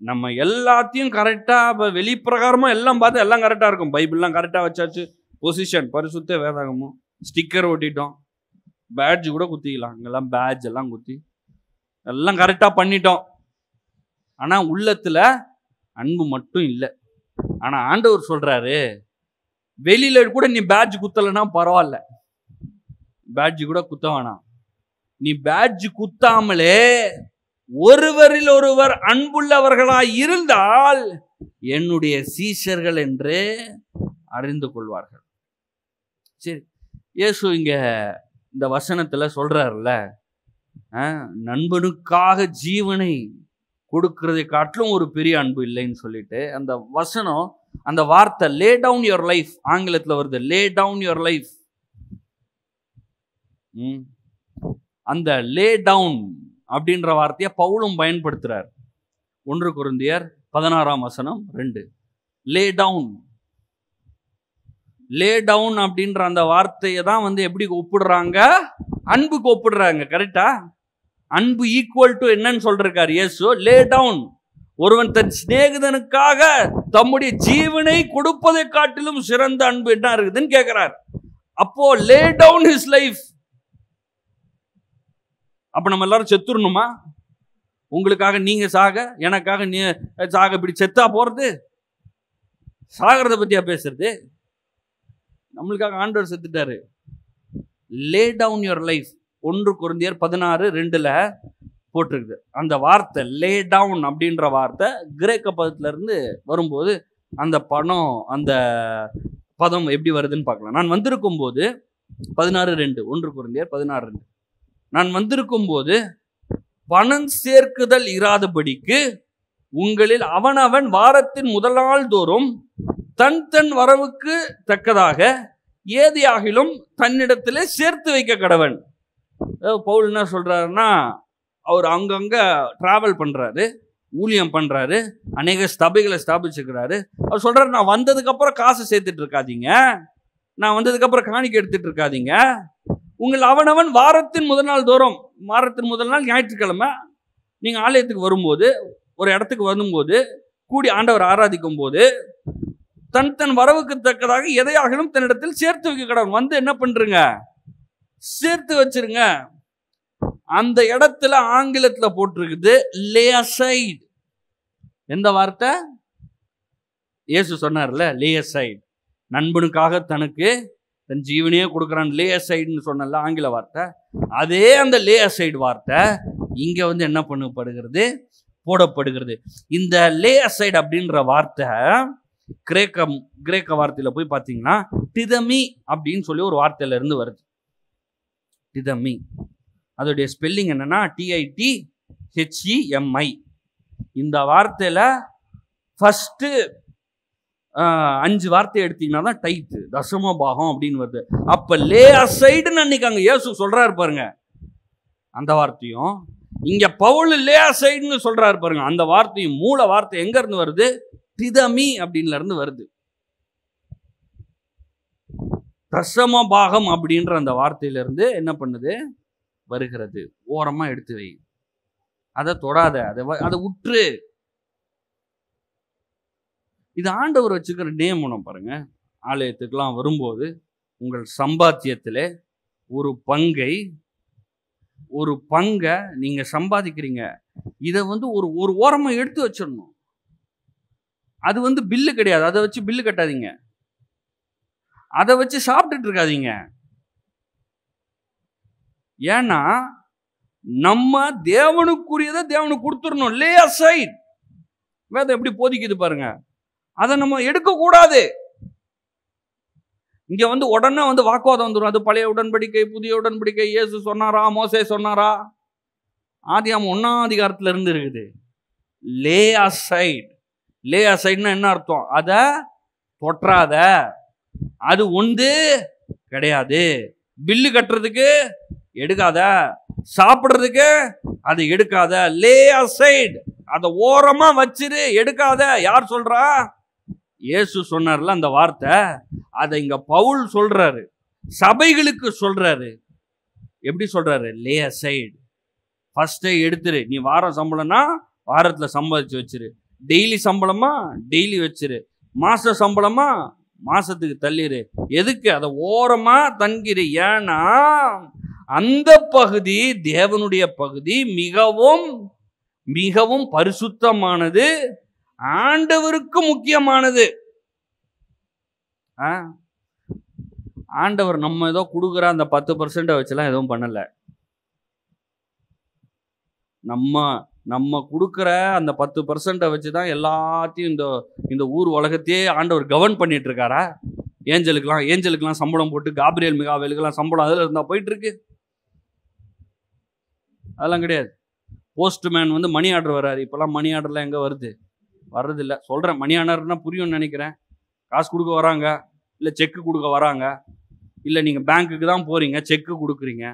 நம்ம எல்லாத்தையும் கரெக்டா வெளிப்பிரகாரமா எல்லாம் பார்த்து எல்லாம் கரெக்டா இருக்கும். பைபிள்லாம் கரெக்டா வச்சாச்சு, பொசிஷன் பரிசுத்த வேதாகமும், ஸ்டிக்கர் ஒட்டிட்டோம், பேட்ஜ் கூட குத்திக்கலாம், இங்கெல்லாம் பேட்ஜ் எல்லாம் குத்தி எல்லாம் கரெக்டா பண்ணிட்டோம். ஆனா உள்ளத்துல அன்பு மட்டும் இல்லை. ஆனா ஆண்டவர் சொல்றாரு, வெளியில கூட நீ பேட்ஜ் குத்தலைன்னா பரவாயில்ல, பேட்ஜ் கூட குத்த வேணாம், நீ பேட்ஜ் குத்தாமலே ஒருவரில் ஒருவர் அன்புள்ளவர்களாய் இருந்தால் என்னுடைய சீஷர்கள் என்று அறிந்து கொள்வார்கள். சரி, இயேசு இங்க இந்த வசனத்துல சொல்றாருல்ல, நண்பனுக்காக ஜீவனை கொடுக்கறதை காட்டிலும் ஒரு பெரிய அன்பு இல்லைன்னு சொல்லிட்டு, அந்த வசனம், அந்த வார்த்தை லே டவுன் யுவர் லைஃப், ஆங்கிலத்தில் வருது, லே டவுன் யுவர் லைஃப். அந்த லே டவுன் அப்படின்ற வார்த்தையை பவுலும் பயன்படுத்துறார். 1 கொரிந்தியர் 16 2. லே டவுன். லே டவுன் அப்படின்ற அந்த வார்த்தையை தான் வந்து எப்படி ஒப்பிடுறாங்க? அன்புக்கு ஒப்பிடுறாங்க. கரெக்டா? அன்பு ஈக்குவல் டு என்னன்னு சொல்றாரு இயேசு? Lay down. ஒருவன் தன் சிநேகிதனுக்காக தம்முடைய ஜீவனை கொடுப்பதை காட்டிலும் சிறந்த அன்பு என்ன இருக்குதுன்னு கேட்கிறார். அப்போ லே டவுன் ஹிஸ் லைஃப். அப்ப நம்ம எல்லாரும் செத்துறணுமா? உங்களுக்காக நீங்க சாக, எனக்காக நீ சாக, இப்படி செத்தா போறது? சாகிறத பத்தியா பேசுறது? நம்மளுக்காக ஆண்டவர் செத்துட்டாரு. Lay down your life. 1 கொரிந்தியர் 16:2 போட்டிருக்குது. அந்த வார்த்தை லே டவுன் அப்படின்ற வார்த்தை கிரேக்க பதத்துல இருந்து வரும்போது அந்த அந்த பதம் எப்படி வருதுன்னு பார்க்கலாம். நான் வந்திருக்கும் போது 16:2, 1 கொரிந்தியர் 16:2, நான் வந்திருக்கும் போது பணம் சேர்க்குதல் இராதபடிக்கு உங்களில் அவனவன் வாரத்தின் முதல் நாள் தோறும் தன் தன் வரவுக்கு தக்கதாக ஏதியாகிலும் தன்னிடத்திலே சேர்த்து வைக்க கடவன். பவுல் என்ன சொல்றாருன்னா, அவர் அங்கங்க டிராவல் பண்றாரு, ஊழியம் பண்றாரு, அநேக சபைகளை ஸ்தாபிச்சுக்கிறாரு. அவர் சொல்றாரு, நான் வந்ததுக்கு அப்புறம் காசு சேர்த்துட்டு இருக்காதீங்க, நான் வந்ததுக்கு அப்புறம் காணிக்கை எடுத்துட்டு இருக்காதீங்க. உங்கள் அவனவன் வாரத்தின் முதல் நாள் தோறும், வாரத்தின் முதல் நாள் ஞாயிற்றுக்கிழமை நீங்க ஆலயத்துக்கு வரும்போது, ஒரு இடத்துக்கு வரும்போது, கூடி ஆண்டவர் ஆராதிக்கும் போது தன் தன் வரவுக்கு தக்கதாக எதையாகிலும் தன்னிடத்தில் சேர்த்து வைக்க கடவுள். வந்து என்ன பண்றீங்க? சேர்த்து வச்சிருங்க. அந்த இடத்துல ஆங்கிலத்துல போட்டிருக்குது லே அசைட். எந்த வார்த்தை? இயேசு சொன்னார்ல, லே அசைட். நண்பனுக்காக தனக்கு தன் ஜீவனையே கொடுக்குறான், லே அசைட்னு சொன்னல ஆங்கில வார்த்தை. அதே அந்த லே அசைட் வார்த்தை இங்க வந்து என்ன பண்ணப்படுகிறது? போடப்படுகிறது. இந்த லே அசைட் அப்படின்ற வார்த்தை கிரேக்க வார்த்தையில போய் பார்த்தீங்கன்னா டிதமி அப்படின்னு சொல்லி ஒரு வார்த்தையில இருந்து வருது. டிதமி, அதோடைய ஸ்பெல்லிங் என்னன்னா TITHEMI. இந்த வார்த்தையில ஃபர்ஸ்ட் 5 வார்த்தை எடுத்தீங்கன்னா தான் டைத்து, தசம பாகம் அப்படின்னு வருது. அப்ப லே அசைடுன்னு அன்னைக்கு அங்க இயேசு சொல்றாரு பாருங்க, அந்த வார்த்தையும் இங்க பவுல் லே அசைடுன்னு சொல்றாரு பாருங்க, அந்த வார்த்தையும் மூல வார்த்தை எங்க இருந்து வருது? டிதமி அப்படின்ல இருந்து வருது. தசம பாகம் அப்படின்ற அந்த வார்த்தையில இருந்து என்ன பண்ணுது? வருகிறது. ஓரமா எடுத்து வை, அதை தொடாத, அதை உற்று. இது ஆண்டவர் வச்சுக்கிற நியமனம் பாருங்க. ஆலயத்துக்கெல்லாம் வரும்போது உங்கள் சம்பாத்தியத்திலே ஒரு பங்கை நீங்க சம்பாதிக்கிறீங்க, இதை வந்து ஒரு ஓரமா எடுத்து வச்சிடணும். அது வந்து பில்லு கிடையாது, அதை வச்சு பில்லு கட்டாதீங்க, அதை வச்சு சாப்பிட்டுட்டு இருக்காதீங்க. ஏன்னா நம்ம தேவனுக்குரியதை தேவனுக்கு கொடுத்துடணும். லே அசைட். வேதம் எப்படி போதிக்குது பாருங்க. அதை நம்ம எடுக்க கூடாது. இங்க வந்து உடனே வந்து வாக்குவாதம் வந்துடும். அது பழைய உடன்படிக்கை, புதிய உடன்படிக்கை, இயேசு சொன்னாரா, மோசே சொன்னாரா? ஆதியாகமம் 1ஆம் அதிகாரத்துல இருந்து இருக்குது. லே அசைட். லே அசைட்னா என்ன அர்த்தம்? அதை தொற்றாத, அது ஒன்று கிடையாது. பில்லு கட்டுறதுக்கு எடுக்காத, சாப்பிடுறதுக்கு அதை எடுக்காத. லே அசைட், அதை ஓரமா வச்சிரு, எடுக்காத. யார் சொல்றா? இயேசு சொன்னார்ல அந்த வார்த்தை. அதை இங்க பவுல் சொல்றாரு, சபைகளுக்கு சொல்றாரு. எப்படி சொல்றாரு? லே அசைட். ஃபர்ஸ்டே எடுத்துரு. நீ வாரம் சம்பளம்னா வாரத்துல சம்பாதிச்சு வச்சிரு, டெய்லி சம்பளமா டெய்லி வச்சிரு, மாச சம்பளமா மாசத்துக்கு தள்ளிரு. எதுக்கு? அதை ஓரமா தங்கிரு. ஏன்னா அந்த பகுதி தேவனுடைய பகுதி, மிகவும் மிகவும் பரிசுத்தமானது, ஆண்டவருக்கு முக்கியமானது. ஆண்டவர் நம்ம ஏதோ கொடுக்குற அந்த 10% வச்சுலாம் எதுவும் பண்ணல. நம்ம கொடுக்குற அந்த 10% வச்சுதான் எல்லாத்தையும் இந்த ஊர் உலகத்தையே ஆண்டவர் கவர்ன் பண்ணிட்டு இருக்காரா? ஏஞ்சலுக்கெல்லாம் சம்பளம் போட்டு, காபிரியல் மிகாவேலுக்கெல்லாம் சம்பளம் அதில் இருந்தா போயிட்டு இருக்கு? அதெல்லாம் கிடையாது. போஸ்ட்மேன் வந்து மணி ஆர்டர் வராரு. இப்பெல்லாம் மணி ஆர்டர்லாம் எங்க வருது? வர்றதில்ல. சொல்றேன், மணி ஆர்டர்னா புரியும்னு நினைக்கிறேன். காசு கொடுக்க வராங்க, இல்லை செக்கு கொடுக்க வராங்க, இல்லை நீங்க பேங்க்குக்கு தான் போறீங்க, செக்கு கொடுக்குறீங்க.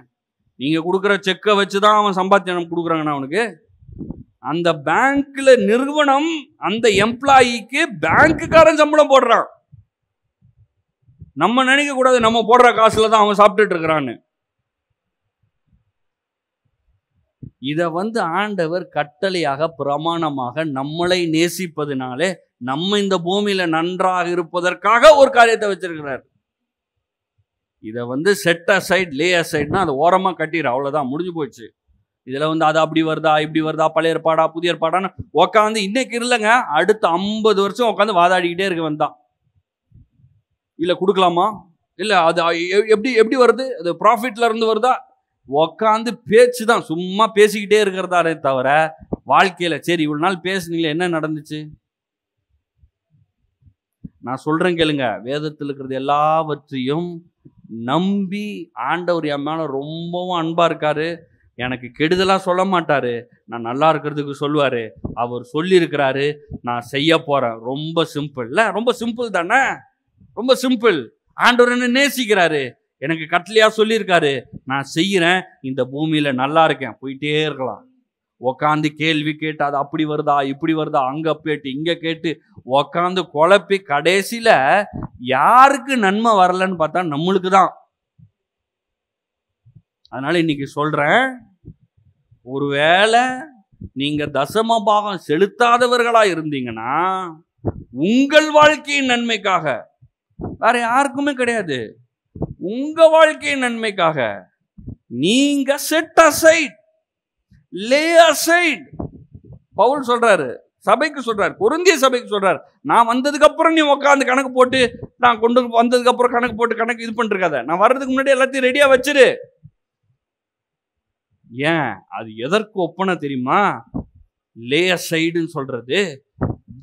நீங்க கொடுக்குற செக்கை வச்சுதான் அவன் சம்பாத்தியம் கொடுக்குறாங்கன்னா அவனுக்கு அந்த பேங்க்ல நிறுவனம் அந்த எம்ப்ளாயிக்கு பேங்க்குக்காரன் சம்பளம் போடுறான். நம்ம நினைக்க கூடாது நம்ம போடுற காசுல தான் அவன் சாப்பிட்டுட்டு இருக்கிறான்னு. இதை ஆண்டவர் கட்டளையாக பிரமாணமாக நம்மளை நேசிப்பதுனாலே நம்ம இந்த பூமியில நன்றாக இருப்பதற்காக ஒரு காரியத்தை வச்சிருக்கிறார். இதை செட் அசைட் லே அசைட்னா அதை ஓரமா கட்டிடு, அவ்வளவுதான், முடிஞ்சு போச்சு. இதுல அது அப்படி வருதா இப்படி வருதா பழைய ஏற்பாடா புதிய ஏற்பாடான்னு உட்காந்து இன்னைக்கு இல்லைங்க, அடுத்த 50 வருஷம் உட்காந்து வாதாடிக்கிட்டே இருக்க வந்தான். இல்ல கொடுக்கலாமா, இல்ல அது எப்படி எப்படி வருது, அது ப்ராஃபிட்ல இருந்து வருதா, உட்காந்து பேச்சு தான், சும்மா பேசிக்கிட்டே இருக்கிறதாரே தவிர வாழ்க்கையில சரி இவ்வளவு நாள் பேசுனீங்களே என்ன நடந்துச்சு? நான் சொல்றேன் கேளுங்க, வேதத்தில் இருக்கிறது எல்லாவற்றையும் நம்பி ஆண்டவர் என் மேல ரொம்பவும் அன்பா இருக்காரு. எனக்கு கெடுதலா சொல்ல மாட்டாரு, நான் நல்லா இருக்கிறதுக்கு சொல்லுவாரு. அவர் சொல்லி இருக்கிறாரு, நான் செய்ய போறேன். ரொம்ப சிம்பிள் இல்ல, ரொம்ப சிம்பிள் தானே, ரொம்ப சிம்பிள். ஆண்டவர் என்ன நேசிக்கிறாரு, எனக்கு கட்டளையா சொல்லியிருக்காரு, நான் செய்யறேன், இந்த பூமியில நல்லா இருக்கேன், போயிட்டே இருக்கலாம். உக்காந்து கேள்வி கேட்டு அது அப்படி வருதா இப்படி வருதா அங்க கேட்டு இங்க கேட்டு உக்காந்து குழப்பி கடைசியில யாருக்கு நன்மை வரலன்னு பார்த்தா நம்மளுக்கு தான். அதனால இன்னைக்கு சொல்றேன், ஒருவேளை நீங்க தசம பாகம் செலுத்தாதவர்களா இருந்தீங்கன்னா உங்கள் வாழ்க்கையின் நன்மைக்காக, வேற யாருக்குமே கிடையாது, உங்க வாழ்க்கையின் நன்மைக்காக நீங்க செட் அசைட் லே அசைட். பவுல் சொல்றாரு, சபைக்கு சொல்றாரு, கொரிந்திய சபைக்கு சொல்றாரு, நான் வந்ததுக்கு அப்புறம் நீ உட்காந்து கணக்கு போட்டு, நான் கொண்டு வந்ததுக்கு அப்புறம் கணக்கு போட்டு கணக்கு இது பண்ணிருக்காத, நான் வர்றதுக்கு முன்னாடி எல்லாத்தையும் ரெடியா வச்சிரு. ஏன் அது எதற்கு ஒப்பனை தெரியுமா? லே அசைடுன்னு சொல்றது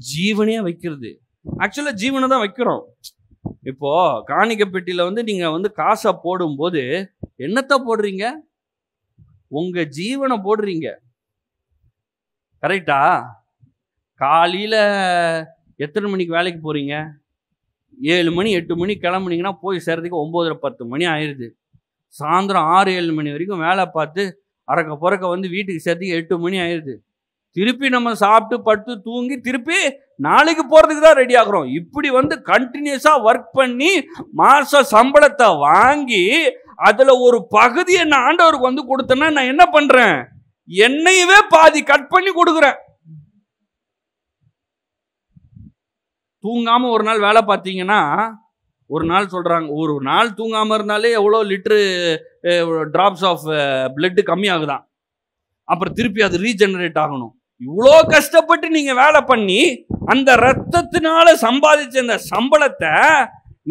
ஜீவனையா வைக்கிறது. ஆக்சுவலா ஜீவனை தான் வைக்கிறோம். இப்போ காணிக்கை பெட்டியில நீங்க காசை போடும்போது என்னத்தை போடுறீங்க? உங்க ஜீவனை போடுறீங்க. கரெக்டா? காலையில எத்தனை மணிக்கு வேலைக்கு போறீங்க? 7 மணி 8 மணி கிளம்புனீங்கன்னா போய் சேர்றதுக்கு 9 10 மணி ஆயிடுது. சாயந்தரம் 6 7 மணி வரைக்கும் வேலை பார்த்து அறக்க புறக்க வீட்டுக்கு சேர்த்துக்கு 8 மணி ஆயிடுது. திருப்பி நம்ம சாப்பிட்டு படுத்து தூங்கி திருப்பி நாளைக்கு போறதுக்கு தான் ரெடி ஆகுறோம். இப்படி கண்டினியூஸா ஒர்க் பண்ணி மாச சம்பளத்தை வாங்கி அதுல ஒரு பகுதியை நான் ஆண்டவருக்கு கொடுத்தேன்னா நான் என்ன பண்றேன்? என்னையவே பாதி கட் பண்ணி கொடுக்குறேன். தூங்காம ஒரு நாள் வேலை பார்த்தீங்கன்னா, ஒரு நாள் சொல்றாங்க, ஒரு நாள் தூங்காம இருந்தாலே எவ்வளோ லிட்டரு டிராப்ஸ் ஆஃப் பிளட் கம்மி ஆகுதான். அப்புறம் திருப்பி அது ரீஜெனரேட் ஆகணும். இவ்வளோ கஷ்டப்பட்டு நீங்க வேலை பண்ணி அந்த ரத்தத்தினால சம்பாதிச்ச அந்த சம்பளத்தை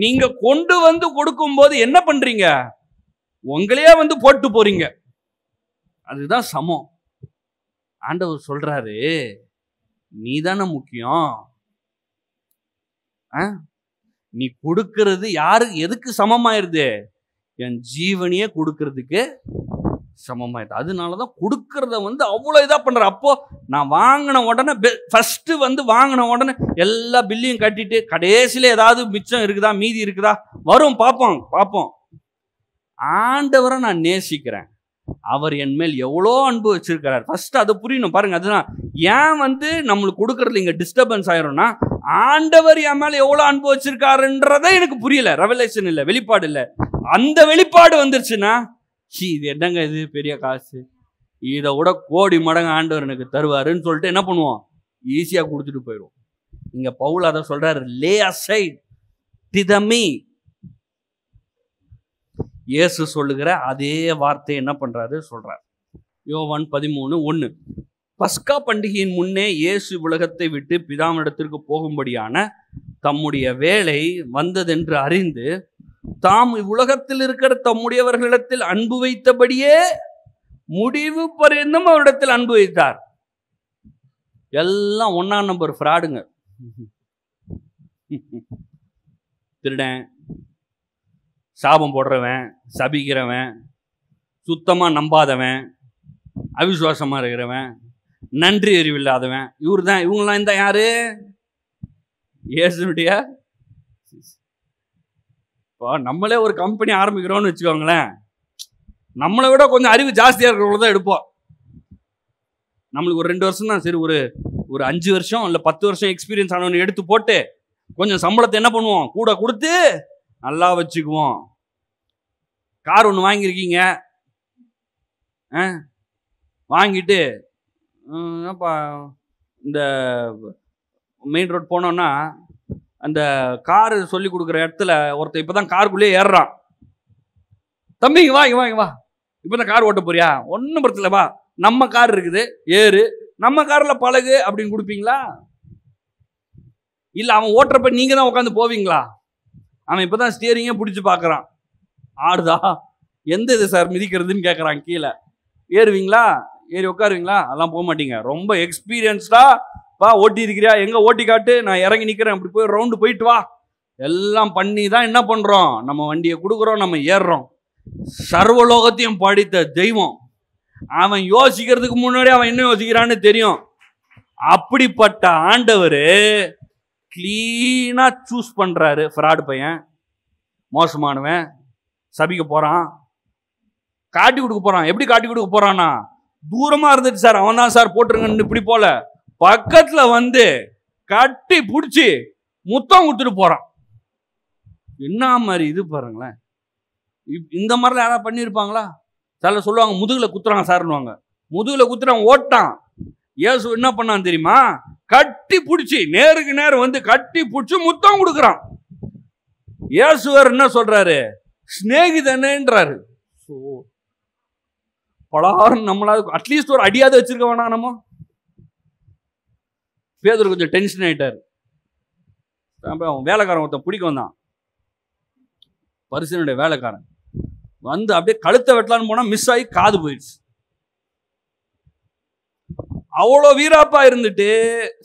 நீங்க கொண்டு கொடுக்கும் போது என்ன பண்றீங்க? உங்களையே போட்டு போறீங்க. அதுதான் சமம். ஆண்டவர் சொல்றாரு, நீ தானே முக்கியம். நீ கொடுக்கிறது யாருக்கு எதுக்கு சமமாயிருது? என் ஜீவனையே கொடுக்கறதுக்கு சமமாயிருது. அதனாலதான் கொடுக்கறத அவ்வளோ இதா பண்ற. அப்போ நான் வாங்கின உடனே ஃபர்ஸ்ட் வாங்கின உடனே எல்லா பில்லையும் கட்டிட்டு கடைசியில ஏதாவது மிச்சம் இருக்குதா மீதி இருக்குதா வரும் பார்ப்போம். ஆண்டவரை நான் நேசிக்கிறேன், அவர் என் மேல் எவ்வளோ அன்பு வச்சிருக்கிறார். ஃபர்ஸ்ட் அதை புரியணும். பாருங்க, அதுதான் ஏன் நம்மளுக்கு கொடுக்கறதுல இங்க டிஸ்டர்பன்ஸ் ஆயிரும்னா, ஆண்டவர் என் மேல எவ்வளோ அன்பு வச்சிருக்காருன்றதை எனக்கு புரியல. ரெவலேஷன் இல்லை, வெளிப்பாடு இல்லை. அந்த வெளிப்பாடு வந்துருச்சுன்னா, இது என்னங்க இது பெரிய காசு, இதை விட கோடி மடங்கு ஆண்டவர் எனக்கு தருவாருன்னு சொல்லிட்டு என்ன பண்ணுவோம்? ஈஸியா கொடுத்துட்டு போயிடுவோம். இங்க பவுல் அதை சொல்றாரு, லே அசைட் டு மீ. இயேசு சொல்லுகிற அதே வார்த்தை என்ன பண்றாரு சொல்றார். யோவான் 13:1, பஸ்கா பண்டிகையின் முன்னே இயேசு உலகத்தை விட்டு பிதாவினிடத்திற்கு போகும்படியான தம்முடைய வேலை வந்ததென்று அறிந்து தாம் இவ்வுலகத்தில் இருக்கிற தம்முடையவர்களிடத்தில் அன்பு வைத்தபடியே முடிவு பரியந்தம் அவரிடத்தில் அன்பு வைத்தார். எல்லாம் 1ஆம் நம்பர் ஃப்ராடுங்க. திருடன், சாபம் போடுறவன், சபிக்கிறவன், சுத்தமா நம்பாதவன், அவிசுவாசமா இருக்கிறவன், நன்றி அறிவில்லாதவன், இவங்கெல்லாம் இந்த யாரு? இயேசுனுடைய. இப்போ நம்மளே ஒரு கம்பெனி ஆரம்பிக்கிறோம்னு வச்சுக்கோங்களேன், நம்மளை விட கொஞ்சம் அறிவு ஜாஸ்தியா இருக்கிறவங்கள தான் எடுப்போம். நம்மளுக்கு ஒரு 2 வருஷம் தான் சரி, ஒரு 5 வருஷம் இல்லை 10 வருஷம் எக்ஸ்பீரியன்ஸ் ஆனவனை எடுத்து போட்டு கொஞ்சம் சம்பளத்தை என்ன பண்ணுவோம்? கூட கொடுத்து நல்லா வச்சுக்குவோம். கார் ஒன்று வாங்கியிருக்கீங்க, வாங்கிட்டு இந்த மெயின் ரோட் போனோன்னா அந்த காரு சொல்லி கொடுக்குற இடத்துல ஒருத்தர் இப்போதான் காருக்குள்ளேயே ஏறுறான். தம்பி வா வா, இப்போதான் கார் ஓட்ட போறியா? ஒன்றும் பிரச்சனை, வா நம்ம கார் இருக்குது, ஏறு, நம்ம காரில் பழகு அப்படின்னு கொடுப்பீங்களா? இல்லை அவன் ஓட்டுறப்ப நீங்க தான் உட்காந்து போவீங்களா? அவன் இப்போதான் ஸ்டியரிங்கே பிடிச்சி பார்க்குறான், ஆடுதா, எந்த இது சார் மிதிக்கிறதுன்னு கேட்குறான். கீழே ஏறுவீங்களா? ஏறி உட்காருவீங்களா? அதெல்லாம் போக மாட்டீங்க. ரொம்ப எக்ஸ்பீரியன்ஸ்டா வா, ஓட்டி இருக்கிறியா, எங்கே ஓட்டி காட்டு, நான் இறங்கி நிற்கிறேன், அப்படி போய் ரவுண்டு போயிட்டு வா, எல்லாம் பண்ணி தான் என்ன பண்ணுறோம், நம்ம வண்டியை கொடுக்குறோம், நம்ம ஏறுறோம். சர்வலோகத்தையும் படித்த தெய்வம், அவன் யோசிக்கிறதுக்கு முன்னாடி அவன் என்ன யோசிக்கிறான்னு தெரியும். அப்படிப்பட்ட ஆண்டவர் கிளீனா சூஸ் பண்றாரு. ஃப்ராட் பையன், மோசமானவன், சபிக்க போறான், காட்டி கொடுக்க போறான். எப்படி காட்டி கொடுக்க போறான்னா, தூரமா இருந்துட்டு சார் அவன் தான் சார் போட்டுருங்கன்னு இப்படி போல பக்கத்துல வந்து கட்டி பிடிச்சி முத்தம் கொடுத்துட்டு போறான். என்ன மாதிரி இது பாருங்களேன். இந்த மாதிரிலாம் யாராவது பண்ணியிருப்பாங்களா? சில சொல்லுவாங்க முதுகுல குத்துறாங்க சார்னுவாங்க. முதுகுல குத்துறான், ஓட்டான். இயேசு என்ன பண்ணான் தெரியுமா? கட்டி பிடிச்சி நேருக்கு நேரம் வந்து கட்டி பிடிச்சி முத்தம் கொடுக்குறான். இயேசுவர் என்ன சொல்றாரு? ஸ்நேகிதனேன்றாரு. பலகாரம் நம்மளால அட்லீஸ்ட் ஒரு அடியாத வச்சிருக்க வேணாம். நம்ம பேதுரு கொஞ்சம் டென்ஷன் ஆயிட்டாரு. அவன் வேலைக்காரன் ஒருத்தன் பிடிக்கும் தான், பரிசனுடைய வேலைக்காரன் வந்து அப்படியே கழுத்தை வெட்டலான்னு போனா மிஸ் ஆகி காது போயிடுச்சு. அவ்வளோ வீராப்பா இருந்துட்டு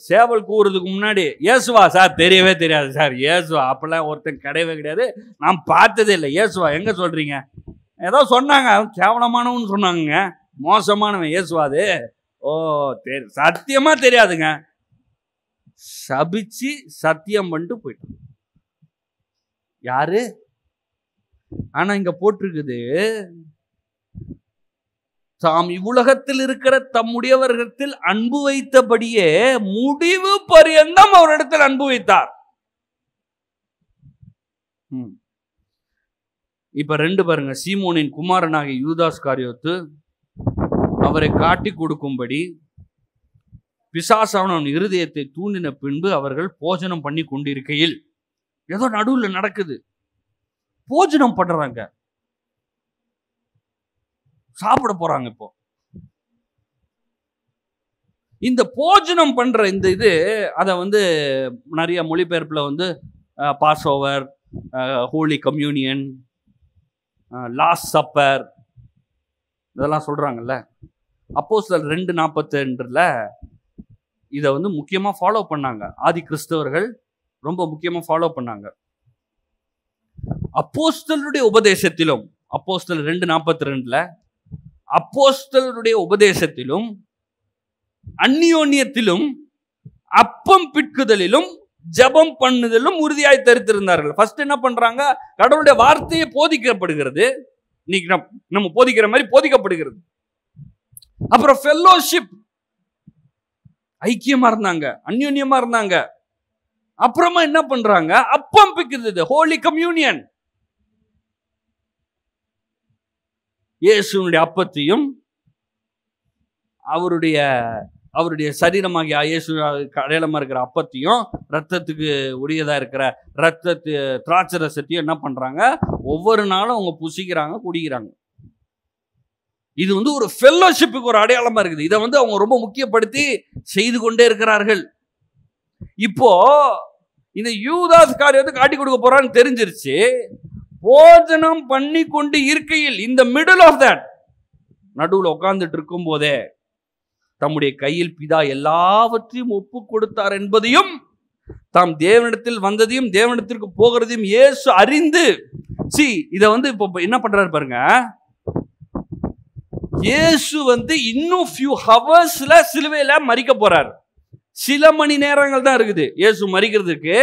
சேவல் கூறுறதுக்கு முன்னாடி இயேசுவா சார்? தெரியவே தெரியாது சார். இயேசுவா அப்பெல்லாம் ஒருத்தன் கிடையவே கிடையாது, நான் பார்த்ததே இல்லை. இயேசுவா எங்க சொல்றீங்க? ஏதோ சொன்னாங்க, கேவலமானவன்னு சொன்னாங்க, மோசமானவன் இயேசுவா அது. ஓ சத்தியமா தெரியாதுங்க. சபிச்சு சத்தியம் பண்ணிட்டு போயிட்டான். யாரு? ஆனா இங்க போட்டிருக்குது, தாம் இவ்வுலகத்தில் இருக்கிற தம்முடையவர்களிடத்தில் அன்பு வைத்தபடியே முடிவு பரியந்தம் அவரிடத்தில் அன்பு வைத்தார். இப்ப ரெண்டு பாருங்க. சீமோனின் குமாரனாகிய யூதாஸ் காரியோத்து அவரை காட்டி கொடுக்கும்படி பிசாசான அவன் இருதயத்தை தூண்டின பின்பு அவர்கள் போஜனம் பண்ணி கொண்டிருக்கையில், ஏதோ நடுவில் நடக்குது, போஜனம் பண்றாங்க, சாப்பிட போறாங்க. இப்போ இந்த போஜனம் பண்ற இந்த இது அதை வந்து நிறைய மொழிபெயர்ப்புல வந்து passover, holy communion, last supper இதெல்லாம் சொல்றாங்கல்ல. அப்போஸ்தலர் 2:42 இதை வந்து முக்கியமா ஃபாலோ பண்ணாங்க. ஆதி கிறிஸ்தவர்கள் ரொம்ப முக்கியமா ஃபாலோ பண்ணாங்க. அப்போஸ்தலருடைய உபதேசத்திலும், அப்போஸ்தலர் 2:42 அப்போஸ்தலருடைய உபதேசத்திலும் அந்நியோன்யத்திலும் அப்பம் பிட்குதலிலும் ஜபம் பண்ணுதலும் உறுதியாய் தரித்திருந்தார்கள். ஃபர்ஸ்ட் என்ன பண்றாங்க? கடவுளுடைய வார்த்தையை போதிக்கப்படுகிறது. இன்னைக்கு நம்ம போதிக்கிற மாதிரி போதிக்கப்படுகிறது. அப்புறம் ஃபெல்லோஷிப், ஐக்கியமா இருந்தாங்க, அந்யோன்யமா இருந்தாங்க. அப்புறமா என்ன பண்றாங்க? அப்பம் பிக்கிறது, ஹோலி கம்யூனியன். இயேசுனுடைய அப்பத்தையும் அவருடைய சரீரமாகிய இயேசு அடையாளமா இருக்கிற அப்பத்தையும் ரத்தத்துக்கு உரியதா இருக்கிற திராட்சை ரசத்தையும் என்ன பண்றாங்க? ஒவ்வொரு நாளும் அவங்க புசிக்கிறாங்க, குடிக்கிறாங்க. இது வந்து ஒரு ஃபெல்லோஷிப்புக்கு ஒரு அடையாளமா இருக்குது. இதை வந்து அவங்க ரொம்ப முக்கியப்படுத்தி செய்து கொண்டே இருக்கிறார்கள். இப்போ இந்த யூதாஸ் காரியத்தை காட்டி கொடுக்க போறான்னு தெரிஞ்சிருச்சு. போஜனம் பண்ணி கொண்டு இருக்கையில், இந்த மிடில் ஆஃப் தட், நடுவில் உட்கார்ந்துட்டு இருக்கும் போதே தம்முடைய கையில் பிதா எல்லாவற்றையும் ஒப்பு கொடுத்தார் என்பதையும், தாம் தேவனிடத்தில் வந்ததையும் தேவனிடத்திற்கு போகிறதையும் இயேசு அறிந்து, இதை வந்து இப்போ என்ன பண்றாரு பாருங்க. இயேசு வந்து இன்னும் few ஹவர்ஸ்ல சிலுவையில மரிக்க போறார். சில மணி நேரங்கள் தான் இருக்குது இயேசு மரிக்கிறதுக்கு.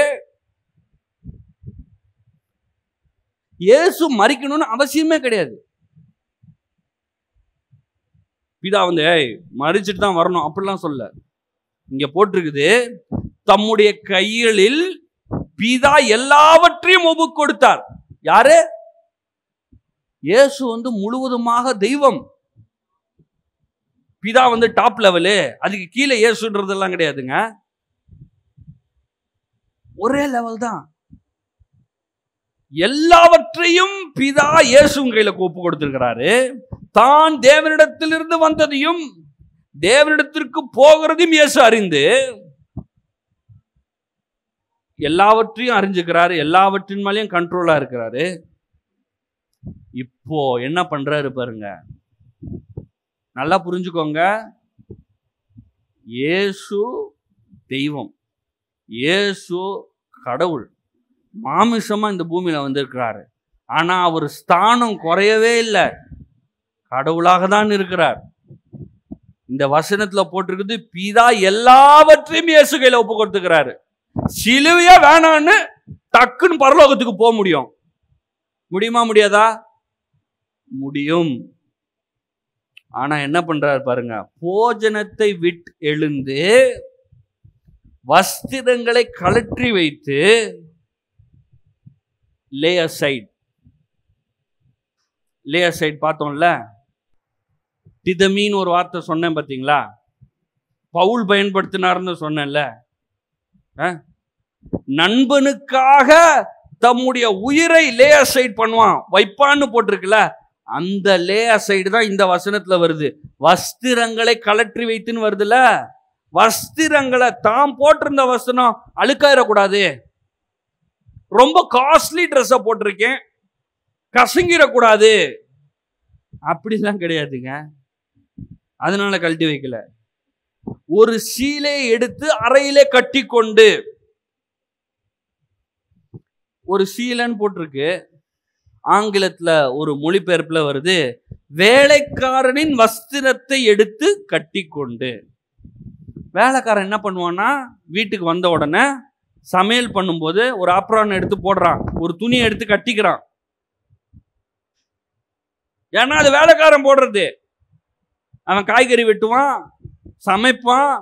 இயேசு மரிக்கணும்னு அவசியமே கிடையாது. பிதா வந்து மரிச்சிட்டு தான் வரணும் அப்படிலாம் சொல்ல. இங்க போட்டிருக்குது, தம்முடைய கைகளில் பிதா எல்லாவற்றையும் ஒப்பு கொடுத்தார். யாரு? இயேசு முழுவதுமாக தெய்வம். பிதா டாப் லெவலு, அதுக்கு கீழே இயேசுன்றதெல்லாம் கிடையாதுங்க. ஒரே லெவல் தான். எல்லாவற்றையும் பிதா இயேசுவின் கையில ஒப்பு கொடுத்திருக்கிறாரு. தான் தேவனிடத்திலிருந்து வந்ததையும் தேவனிடத்திற்கு போகிறதையும் இயேசு அறிந்து எல்லாவற்றையும் அறிஞ்சுக்கிறாரு. எல்லாவற்றின் மேலேயும் கண்ட்ரோலா இருக்கிறாரு. இப்போ என்ன பண்றாரு பாருங்க, நல்லா புரிஞ்சுக்கோங்க. இயேசு தெய்வம், இயேசு கடவுள், மாமிசமா இந்த பூமியில வந்திருக்கிறாரு. ஆனா அவர் ஸ்தானம் குறையவே இல்லை, கடவுளாக தான் இருக்கிறார். இந்த வசனத்துல போட்டிருக்குது, பிதா எல்லாவற்றையும் இயேசு கையில ஒப்பு கொடுத்துக்கிறாரு. சிலுவையா வேணான்னு டக்குன்னு பரலோகத்துக்கு போக முடியுமா? முடியாதா? முடியும். ஆனா என்ன பண்றாரு பாருங்க, போஜனத்தை விட்டு எழுந்து வஸ்திரங்களை கழற்றி வைத்து லே அசைட் பார்த்தோம்ல. டிதமீன் ஒரு வார்த்தை சொன்னேன் பார்த்தீங்களா, பவுல் பயன்படுத்தினார்னு சொன்னேன்ல. நண்பனுக்காக தம்முடைய உயிரை லே அசைட் பண்ணுவான், வைப்பான்னு போட்டிருக்குல்ல, அந்த லே அசைடு தான் இந்த வசனத்துல வருது. வஸ்திரங்களை கழற்றி வைத்துன்னு வருதுல. வஸ்திரங்களை தாம் போட்டிருந்த வஸ்திரம் அழுக்காயிடக்கூடாது, ரொம்ப காஸ்ட்லி ட்ரெஸ்ஸை போட்டிருக்கேன் கசங்கிடக்கூடாது, அப்படிலாம் கிடையாதுங்க. அதனால கழட்டி வைக்கல. ஒரு சீலை எடுத்து அறையிலே கட்டி கொண்டு, ஒரு சீலைன்னு போட்டிருக்கு, ஆங்கிலத்துல ஒரு மொழிபெயர்ப்புல வருது, வேலைக்காரனின் வஸ்திரத்தை எடுத்து கட்டி கொண்டு. வேலைக்காரன் என்ன பண்ணுவான்னா, வீட்டுக்கு வந்த உடனே சமையல் பண்ணும்போது ஒரு ஆப்ரான் எடுத்து போடுறான், ஒரு துணியை எடுத்து கட்டிக்கிறான். ஏன்னா அது வேலைக்காரன் போடுறது. அவன் காய்கறி வெட்டுவான், சமைப்பான்,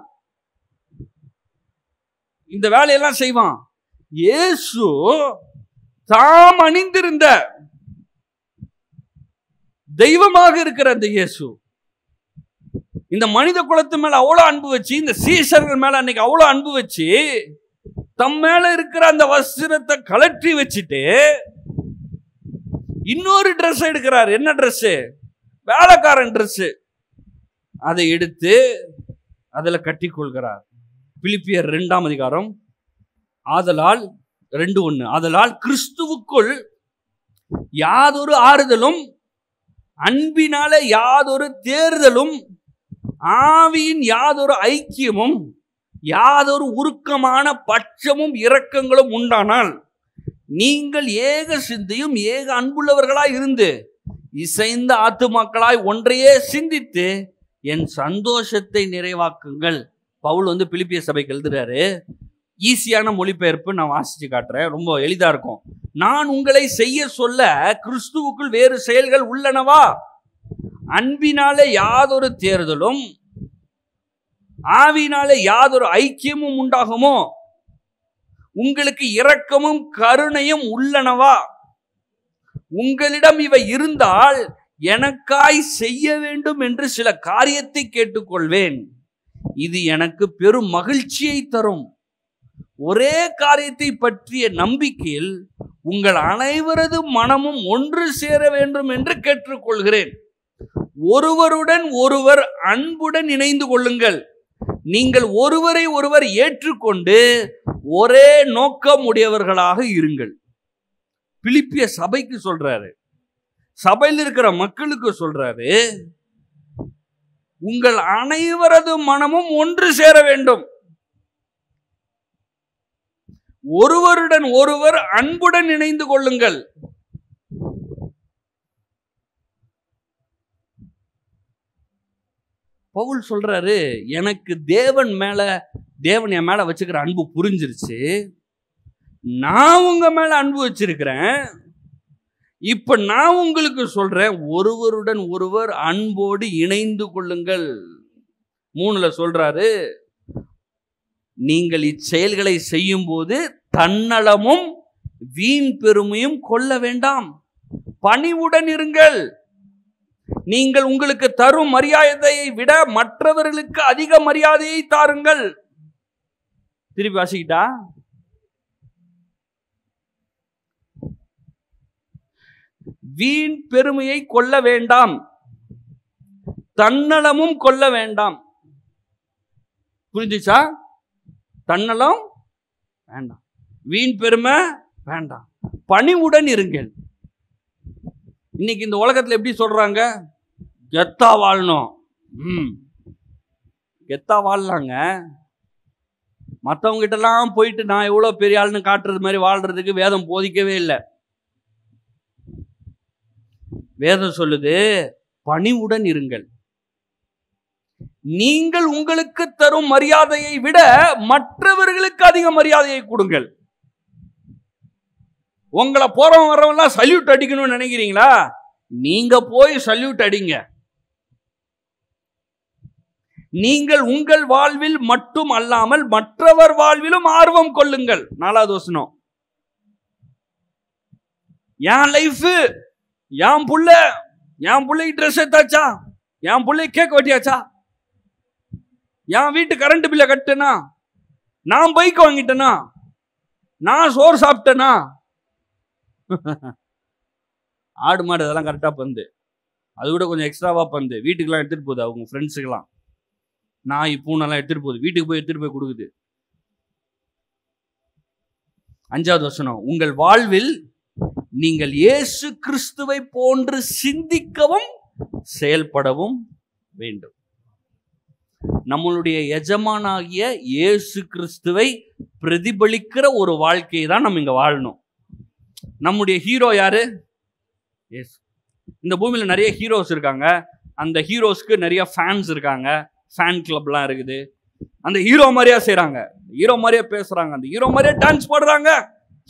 இந்த வேலையெல்லாம் செய்வான். இயேசு தாம் அணிந்திருந்த தெய்வமாக இருக்கிற அந்த இயேசு இந்த மனித குலத்து மேல அவ்வளவு அன்பு வச்சு, இந்த சீசர்கள் மேல அன்னைக்கு அவ்வளவு அன்பு வச்சு, தம் மேல இருக்கிற அந்த வஸ்திரத்தை கழற்றி வச்சுட்டு இன்னொரு ட்ரெஸ் எடுக்கிறார். என்ன ட்ரெஸ்? வேலைக்காரன் ட்ரெஸ். அதை எடுத்து அதுல கட்டி கொள்கிறார். பிலிப்பியர் 2ஆம் அதிகாரம் ஆதலால் 2:1, ஆதலால் கிறிஸ்துவுக்குள் யாதொரு ஆறுதலும் அன்பினால யாதொரு தேர்தலும் ஆவியின் யாதொரு ஐக்கியமும் யாதொரு உருக்கமான பட்சமும் இரக்கங்களும் உண்டானால் நீங்கள் ஏக சிந்தையும் ஏக அன்புள்ளவர்களாய் இருந்து இசைந்த ஆத்துமாக்களாய் ஒன்றையே சிந்தித்து என் சந்தோஷத்தை நிறைவாக்குங்கள். பவுல் பிலிப்பிய சபைக்கு எழுதுறாரு. ஈஸியான மொழிபெயர்ப்பு நான் வாசிச்சு காட்டுறேன், ரொம்ப எளிதா இருக்கும். நான் உங்களை செய்ய சொல்ல கிறிஸ்துவுக்குள் வேறு செயல்கள் உள்ளனவா? அன்பினாலே யாதொரு தேர்தலும் ஆவினாலே யாதொரு ஐக்கியமும் உண்டாகுமோ? உங்களுக்கு இரக்கமும் கருணையும் உள்ளனவா? உங்களிடம் இவை இருந்தால் எனக்காய் செய்ய வேண்டும் என்று சில காரியத்தை கேட்டுக்கொள்வேன். இது எனக்கு பெரும் மகிழ்ச்சியை தரும். ஒரே காரியத்தை பற்றிய நம்பிக்கையில் உங்கள் அனைவரது மனமும் ஒன்று சேர வேண்டும் என்று கேட்டுக்கொள்கிறேன். ஒருவருடன் ஒருவர் அன்புடன் இணைந்து கொள்ளுங்கள். நீங்கள் ஒருவரை ஒருவர் ஏற்றுக்கொண்டு ஒரே நோக்கம் உடையவர்களாக இருங்கள். பிலிப்பிய சபைக்கு சொல்றாரு, சபையில் இருக்கிற மக்களுக்கு சொல்றாரு, உங்கள் அனைவரது மனமும் ஒன்று சேர வேண்டும். ஒருவருடன் ஒருவர் அன்புடன் இணைந்து கொள்ளுங்கள். பவுல் சொல்றாரு, எனக்கு தேவன் என் மேல வச்சுக்கிற அன்பு புரிஞ்சிருச்சு, நான் உங்க மேல அன்பு வச்சிருக்கிறேன். இப்ப நான் உங்களுக்கு சொல்றேன், ஒருவருடன் ஒருவர் அன்போடு இணைந்து கொள்ளுங்கள். 3ல சொல்றாரு, நீங்கள் இச்செயல்களை செய்யும் போது தன்னலமும் வீண் பெருமையும் கொள்ள வேண்டாம், பணிவுடன் இருங்கள். நீங்கள் உங்களுக்கு தரும் மரியாதையை விட மற்றவர்களுக்கு அதிக மரியாதையை தாருங்கள். திருப்பி வாசிக்கிட்டா, வீண் பெருமையை கொள்ள வேண்டாம், தன்னலமும் கொள்ள வேண்டாம். புரிஞ்சுச்சா? தன்னலம் வேண்டாம், வீண் பெருமை வேண்டாம், பணிவுடன் இருங்கள். இன்னைக்கு இந்த உலகத்துல எப்படி சொல்றாங்க? கெத்தா வாழணும். கெத்தா வாழலாங்க. மற்றவங்க கிட்டலாம் போயிட்டு நான் எவ்வளவு பெரிய ஆளுன்னு காட்டுறது மாதிரி வாழ்றதுக்கு வேதம் போதிக்கவே இல்லை. வேதம் சொல்லுது, பணிவுடன் இருங்கள். நீங்கள் உங்களுக்கு தரும் மரியாதையை விட மற்றவர்களுக்கு அதிக மரியாதையை கொடுங்கள். உங்களை போறவன் வர்றவெல்லாம் சல்யூட் அடிக்கணும்னு நினைக்கிறீங்களா? நீங்க போய் சல்யூட் அடிங்க. நீங்கள் உங்கள் வாழ்வில் மட்டும் அல்லாமல் மற்றவர் வாழ்விலும் ஆர்வம் கொள்ளுங்கள். 4வது வசனம். என் லைஃப், என் பிள்ளைக்கு ட்ரெஸ் எடுத்தாச்சா, என் பிள்ளைக்கு கேக் வெட்டியாச்சா, என் வீட்டு கரண்ட் பில்லை கட்டுனா, நான் பைக் வாங்கிட்டேனா, நான் சோறு சாப்பிட்டேனா. ஆடு மாடு அதெல்லாம் கரெக்டா பந்து, அது விட கொஞ்சம் எக்ஸ்ட்ராவா பந்து வீட்டுக்கெல்லாம் எடுத்துட்டு போகுது. அவங்க ஃப்ரெண்ட்ஸுக்கெல்லாம் நாய் பூனெல்லாம் எடுத்துட்டு போகுது, வீட்டுக்கு போய் எடுத்துட்டு போய் கொடுக்குது. 5வது வசனம். உங்கள் வாழ்வில் நீங்கள் இயேசு கிறிஸ்துவை போன்று சிந்திக்கவும் செயல்படவும் வேண்டும். நம்மளுடைய எஜமானாகிய இயேசு கிறிஸ்துவை பிரதிபலிக்கிற ஒரு வாழ்க்கையை தான் நம்ம இங்க வாழணும். நம்முடைய ஹீரோ யாரு? இயேசு. இந்த பூமியில நிறைய ஹீரோஸ் இருக்காங்க. அந்த ஹீரோஸ்க்கு நிறைய ஃபேன்ஸ் இருக்காங்க, ஃபேன் கிளப்லாம் இருக்குது. அந்த ஹீரோ மாதிரியா செய்றாங்க, ஹீரோ மாதிரியா பேசுறாங்க, அந்த ஹீரோ மாதிரியா டான்ஸ் போடுறாங்க.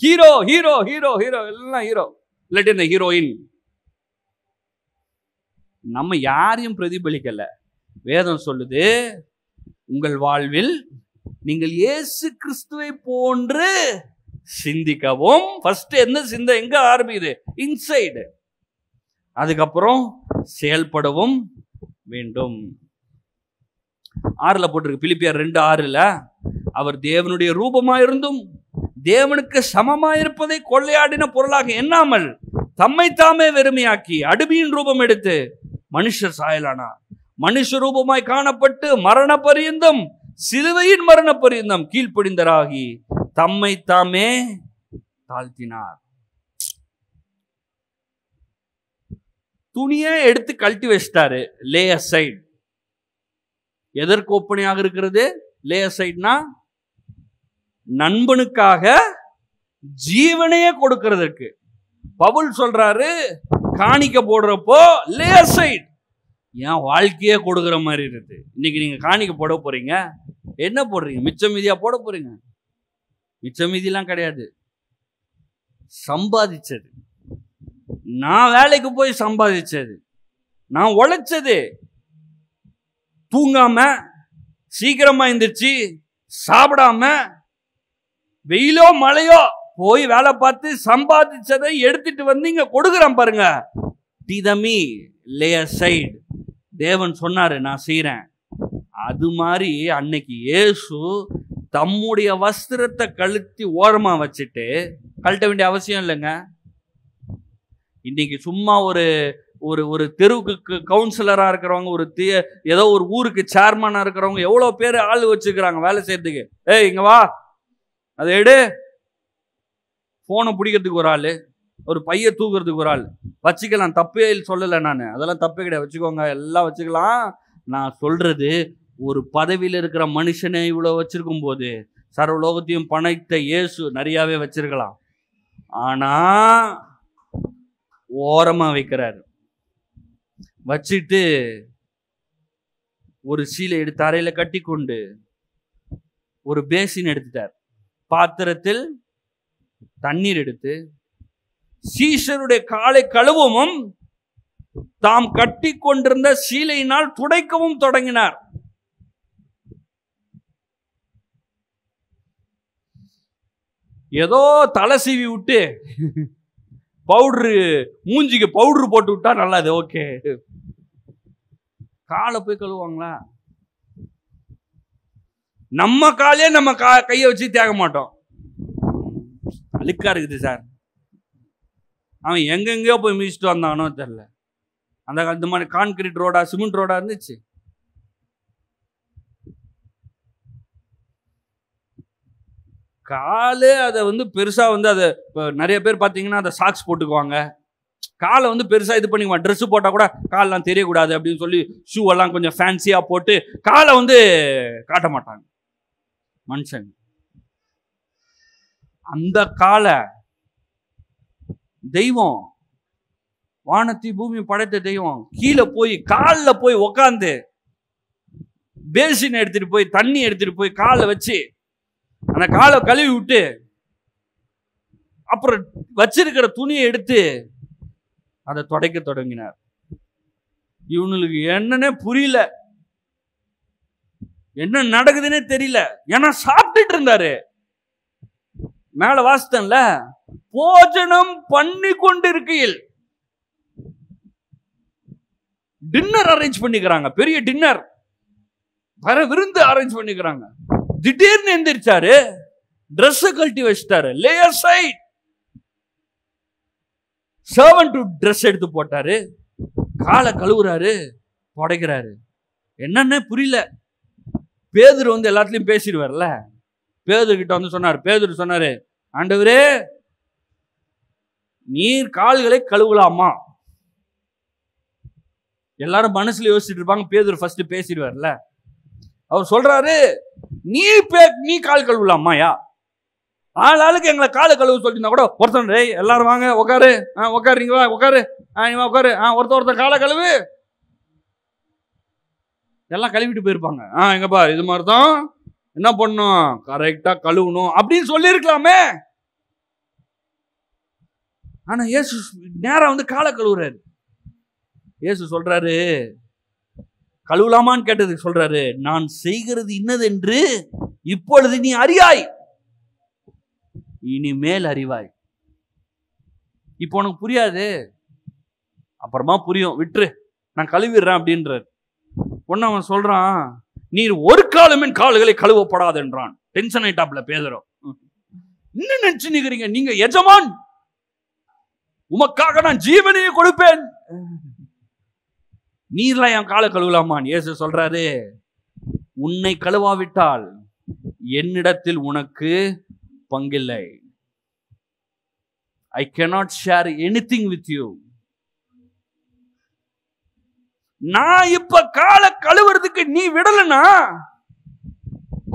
ஹீரோ ஹீரோ ஹீரோ ஹீரோ எல்லாம் ஹீரோ, இல்லாட்டி இந்த ஹீரோயின். நம்ம யாரையும் பிரதிபலிக்கல. வேதம் சொல்லுது, உங்கள் வாழ்வில் நீங்கள் இயேசு கிறிஸ்துவை போன்று சிந்திக்கவும். ஃபர்ஸ்ட் என்ன சிந்தை எங்க ஆரம்பிக்குது? இன்சைடு. அதுக்கப்புறம் செயல்படவும் வேண்டும். 6ல் போட்டிருக்கு, பிலிப்பியர் 2:6. அவர் தேவனுடைய ரூபமாயிருந்தும் தேவனுக்கு சமமாயிருப்பதை கொள்ளையாடின பொருளாக எண்ணாமல் தம்மை தாமே வெறுமையாக்கி அடிமையின் ரூபம் எடுத்து மனுஷர் சாயலானார். மனுஷ ரூபமாய் காணப்பட்டு மரண பரியந்தம், சிலுவையின் மரண பரியந்தம் கீழ்ப்படிந்தராகி தம்மை தாமே தாழ்த்தினார். துணியை எடுத்து கழட்டி வச்சிட்டாரு. லே அசைட். எதற்கு ஒப்பனையாக இருக்கிறது? லே அசைட்னா நண்பனுக்காக ஜீவனையே கொடுக்கிறதுக்கு. பவுல் சொல்றாரு, காணிக்க போடுறப்போ லே அசைட், என் வாழ்க்கையே கொடுக்குற மாதிரி இருக்கு. இன்னைக்கு நீங்க காணிக்க போட போறீங்க, என்ன போடுறீங்க? மிச்ச மீதியா போட போறீங்க? மிச்ச மீதிலாம் கிடையாது, சம்பாதிச்சது. நான் வேலைக்கு போய் சம்பாதிச்சது, நான் உழைச்சது, தூங்காம சீக்கிரமா எந்திரிச்சு சாப்பிடாம வெயிலோ மழையோ போய் வேலை பார்த்து சம்பாதிச்சதை எடுத்துட்டு வந்து இங்க கொடுக்குறேன் பாருங்க. டிதமி லே அசைட். தேவன் சொன்னாரு, நான் செய்யறேன். அது மாதிரி அன்னைக்கு இயேசு தம்முடைய வஸ்திரத்தை கழுத்தி ஓரமா வச்சுட்டு, கழட்ட வேண்டிய அவசியம் இல்லைங்க. இன்னைக்கு சும்மா ஒரு ஒரு ஒரு தெருவுக்கு கவுன்சிலரா இருக்கிறவங்க, ஒரு ஏதோ ஒரு ஊருக்கு சேர்மனா இருக்கிறவங்க எவ்வளவு பேர் ஆள் வச்சுக்கிறாங்க வேலை செய்யறதுக்கு. ஏய் இங்க வா, அதை எடு. போனை பிடிக்கிறதுக்கு ஒரு ஆள், ஒரு பைய தூக்குறதுக்கு ஒரு ஆள் வச்சுக்கலாம். தப்பே சொல்லலை நான், அதெல்லாம் தப்பே கிடையாது, வச்சுக்கோங்க, எல்லாம் வச்சுக்கலாம். நான் சொல்றது, ஒரு பதவியில் இருக்கிற மனுஷனே இவ்வளவு வச்சிருக்கும் போது சர்வலோகத்தையும் படைத்த இயேசு நிறையாவே வச்சிருக்கலாம். ஆனா ஓரமா வைக்கிறாரு. வச்சுட்டு ஒரு சீலை எடுத்து அறையில கட்டி கொண்டு ஒரு பேசின் எடுத்துட்டார். பாத்திரத்தில் தண்ணீர் எடுத்து சீஷருடைய காலை கழுவவும் தாம் கட்டி கொண்டிருந்த சீலையினால் துடைக்கவும் தொடங்கினார். ஏதோ தலை சீவி விட்டு பவுடரு மூஞ்சிக்கு பவுடரு போட்டு விட்டா நல்லது. ஓகே, காலை போய் கழுவாங்களா? நம்ம காலையே நம்ம கையை வச்சு தேக மாட்டோம். அழுக்கா இருக்குது சார். அவன் எங்கெங்கயோ போய் மிதிச்சுட்டு வந்தானோ தெரியல. அந்த மாதிரி கான்கிரீட் ரோடா சிமெண்ட் ரோடா இருந்துச்சு. காலு அதை பெருசா அதை இப்போ நிறைய பேர் பார்த்தீங்கன்னா அதை சாக்ஸ் போட்டுக்குவாங்க. காலை பெருசா இது பண்ணிக்குவாங்க. ட்ரெஸ் போட்டா கூட காலெல்லாம் தெரியக்கூடாது அப்படின்னு சொல்லி ஷூ எல்லாம் கொஞ்சம் ஃபேன்சியா போட்டு காலை காட்ட மாட்டாங்க மனுஷன். அந்த காலை தெய்வம், வானத்தை பூமி படைத்த தெய்வம் கீழே போய் காலில் போய் உக்காந்து பேசின் எடுத்துட்டு போய் தண்ணி எடுத்துட்டு போய் காலை வச்சு அந்த காலை கழுவி விட்டு அப்புறம் வச்சிருக்கிற துணியை எடுத்து அதை துடைக்க தொடங்கினார். இவனுக்கு என்னன்னே புரியல, என்ன நடக்குதுன்னே தெரியல. ஏன்னா சாப்பிட்டுட்டு இருந்தாரு. மேல வாசித்தன்ல, போஜனம் பண்ணி கொண்டிருக்கையில் டின்னர் அரேஞ்ச் பண்ணிக்கிறாங்க. பெரிய டின்னர், வர விருந்து அரேஞ்ச் பண்ணிக்கிறாங்க. திடீர்னு எந்திரிச்சாரு, ட்ரெஸ் கழட்டி வச்சிட்டாரு. லே அசைட், சர்வன்ட் ட்ரெஸ் எடுத்து போட்டாரு. காலை கழுவுறாரு, புடைக்கிறாரு. என்னன்னு புரியல. பேதுரு எல்லாத்துலயும் பேசிடுவார்ல. பேதுரு கிட்ட சொன்னார். பேதுரு சொன்னாரு, ஆண்டவரே நீர் கால்களை கழுவலாமா? எல்லாரும் மனசுல யோசிச்சுட்டு இருப்பாங்க. பேதுரு ஃபர்ஸ்ட் பேசிடுவார்ல. அவர் சொல்றாரு, நீ கால் கழுவலாமாயா? ஆளுக்கு எங்களை காலை கழுவு சொல்லிருந்தா கூட ஒருத்தன், எல்லாரும் வாங்க உட்காரு, உட்காருங்க, வா உட்காரு, உட்காரு, ஒருத்தர் காலை கழுவு. எல்லாம் கழுவிட்டு போயிருப்பாங்க. எங்கப்பா இது மாதிரிதான் என்ன பண்ணும், கரெக்டா கழுவணும் அப்படின்னு சொல்லி இருக்கலாமே. ஆனா இயேசு நேரா காலை கழுவுறாரு. இயேசு சொல்றாரு, கழுவலாமான்னு கேட்டதுக்கு சொல்றாரு, நான் செய்கிறது இன்னது என்று இப்பொழுது நீ அறியாய், இனிமேல் அறிவாய். இப்போ உனக்கு புரியாது, அப்புறமா புரியும், விட்டுரு, நான் கழுவிடுறேன் அப்படின்றார். ஒன்னு அவன் சொல்றான், நீர் ஒரு காலம் என் கால்களை கழுவப்படாது என்றான். டென்ஷன் ஆயிட்டாப்ல பேதுரு. இன்னும் நினைச்சு நிக்கிறீங்க, நீங்க எஜமான், உமக்காக நான் ஜீவனையே கொடுப்பேன், நீர்லாம் என் காலை கழுவலாமான்னு இயேசு சொல்றாரு, உன்னை கழுவாவிட்டால் என்னிடத்தில் உனக்கு பங்கில்லை. I cannot share anything with you. நான் இப்ப காலை கழுவுறதுக்கு நீ விடலனா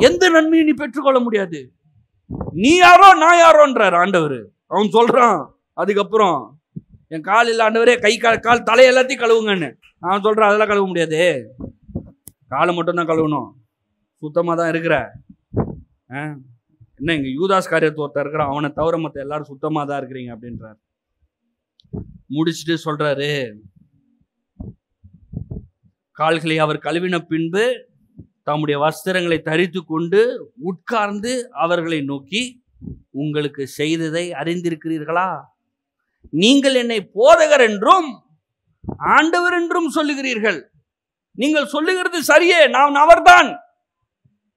எந்த நன்மையும் நீ பெற்றுக்கொள்ள முடியாது. நீ யாரோ நான் யாரோன்றார் ஆண்டவர். அவன் சொல்றான் அதுக்கப்புறம், என் கால் இல்ல ஆண்டவரே, கை கால் தலை எல்லாத்தையும் கழுவுங்கன்னு. அவன் சொல்றான், அதெல்லாம் கழுவ முடியாது, காலை மட்டும் தான் கழுவணும், சுத்தமா தான் இருக்கிற. என்ன இங்க யூதாஸ் காரியத்தை ஒருத்தர் இருக்கிறான், அவனை தவிர மற்ற எல்லாரும் சுத்தமா தான் இருக்கிறீங்க அப்படின்றார். முடிச்சுட்டு சொல்றாரு, கால்களை அவர் கழுவின பின்பு தம்முடைய வஸ்திரங்களை தரித்து கொண்டு உட்கார்ந்து அவர்களை நோக்கி, உங்களுக்கு செய்ததை அறிந்திருக்கிறீர்களா? நீங்கள் என்னை போதகர் என்றும் ஆண்டவர் என்றும் சொல்லுகிறீர்கள். நீங்கள் சொல்லுகிறது சரியே, நான் அவர்தான்,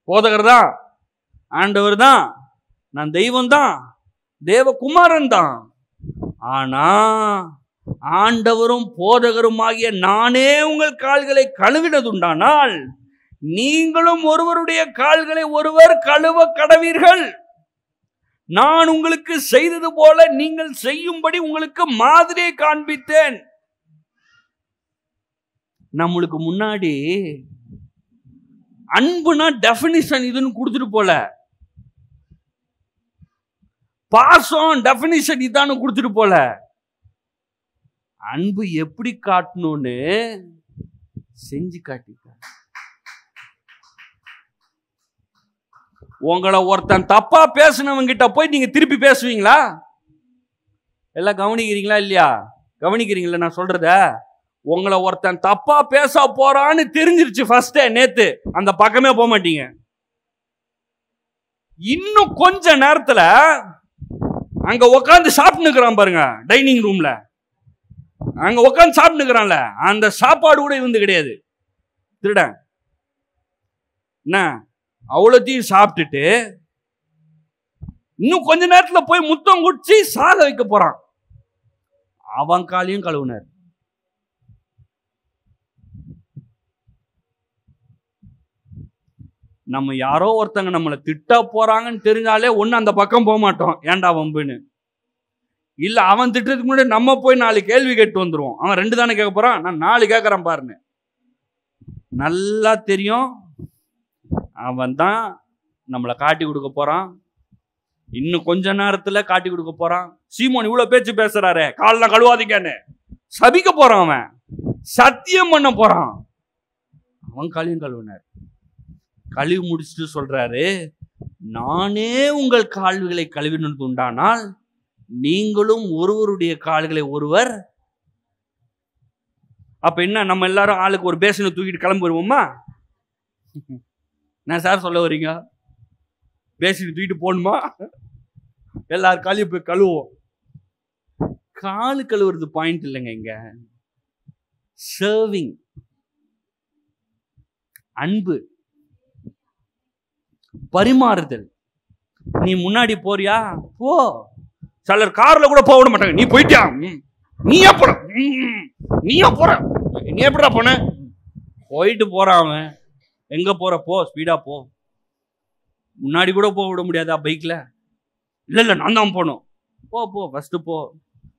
போதகர் தான், ஆண்டவர் தான், நான் தெய்வம் தான், தேவகுமாரன் தான். ஆனா ஆண்டவரும் போதகரும் ஆகிய நானே உங்கள் கால்களை கழுவினதுண்டானால் நீங்களும் ஒருவருடைய கால்களை ஒருவர் கழுவ கடவீர்கள். நான் உங்களுக்கு செய்தது போல நீங்கள் செய்யும்படி உங்களுக்கு மாதிரியை காண்பித்தேன். நம்மளுக்கு முன்னாடி அன்புனா டெபினிஷன் இதுன்னு கொடுத்துட்டு போல, பாசம் டெபினிஷன் இதான்னு கொடுத்துட்டு போல, அன்பு எப்படி காட்டணும்னு செஞ்சு காட்டிட்டார். உங்களை ஒருத்தன் தப்பா பேசினவங்க கிட்ட போய் நீங்க திருப்பி பேசுவீங்களா? எல்லாம் கவனிக்கிறீங்களா இல்லையா? கவனிக்கிறீங்களா நான் சொல்றத? உங்களை ஒருத்தன் தப்பா பேச போறான்னு தெரிஞ்சிருச்சு ஃபர்ஸ்டே, நேத்து அந்த பக்கமே போக மாட்டீங்க. இன்னும் கொஞ்ச நேரத்துல அங்க உட்காந்து சாப்பிட்டுக்கிறான் பாருங்க, டைனிங் ரூம்ல அங்க உட்காந்து சாப்பிட்டுக்கிறான்ல, அந்த சாப்பாடு கூட இவந்து கிடையாது. திருட என்ன அவ்வளோத்தையும் சாப்பிட்டுட்டு இன்னும் கொஞ்ச நேரத்துல போய் முத்தம் குடிச்சு சாக வைக்க போறான். அவன் காலையும் கழுவுனார். நம்ம யாரோ ஒருத்தங்க நம்மளை திட்ட போறாங்கன்னு தெரிஞ்சாலே ஒண்ணு அந்த பக்கம் போக மாட்டோம், ஏன்டா வம்புன்னு. இல்ல அவன் திட்டத்துக்கு முன்னாடி நம்ம போய் 4 கேள்வி கேட்டு வந்துருவோம். அவன் 2 தானே கேட்க போறான், நான் 4 கேட்கறான் பாருங்க. நல்லா தெரியும் அவன் தான் நம்மளை காட்டி கொடுக்க போறான். இன்னும் கொஞ்ச நேரத்துல காட்டி கொடுக்க போறான். சீமோன் இவ்வளவு பேச்சு பேசுறாரு, காலெல்லாம் கழுவாதீங்கன்னு சபிக்க போறான். அவன் சத்தியம் பண்ண போறான். அவன் காலையும் கழுவினார். கழுவி முடிச்சுட்டு சொல்றாரு, நானே உங்கள் கால்களை கழுவினது உண்டானால் நீங்களும் ஒருவருடைய கால்களை ஒருவர். அப்ப என்ன, நம்ம எல்லாரும் ஆளுக்கு ஒரு பேசனை தூக்கிட்டு கிளம்பி வருவோமா? நான் சார் சொல்ல வரீங்க, பேசிட்டு தூக்கிட்டு போகணுமா? எல்லாரும் காலையும் போய் கழுவோம். காலு கழுவுறது பாயிண்ட் இல்லைங்க. இங்க சர்விங், அன்பு, பரிமாறுதல். நீ முன்னாடி போறியா போ. சிலர் கார்ல கூட போக விட மாட்டாங்க. நீ போயிட்டியா, நீயா போற, நீயா போற, நீ எப்படிடா போன? போயிட்டு போறான் அவன். எங்க போற, போ ஸ்பீடா போ. முன்னாடி கூட போக விட முடியாதா பைக்ல? இல்ல நான் தான் போகணும். போ போ ஃபர்ஸ்ட் போ.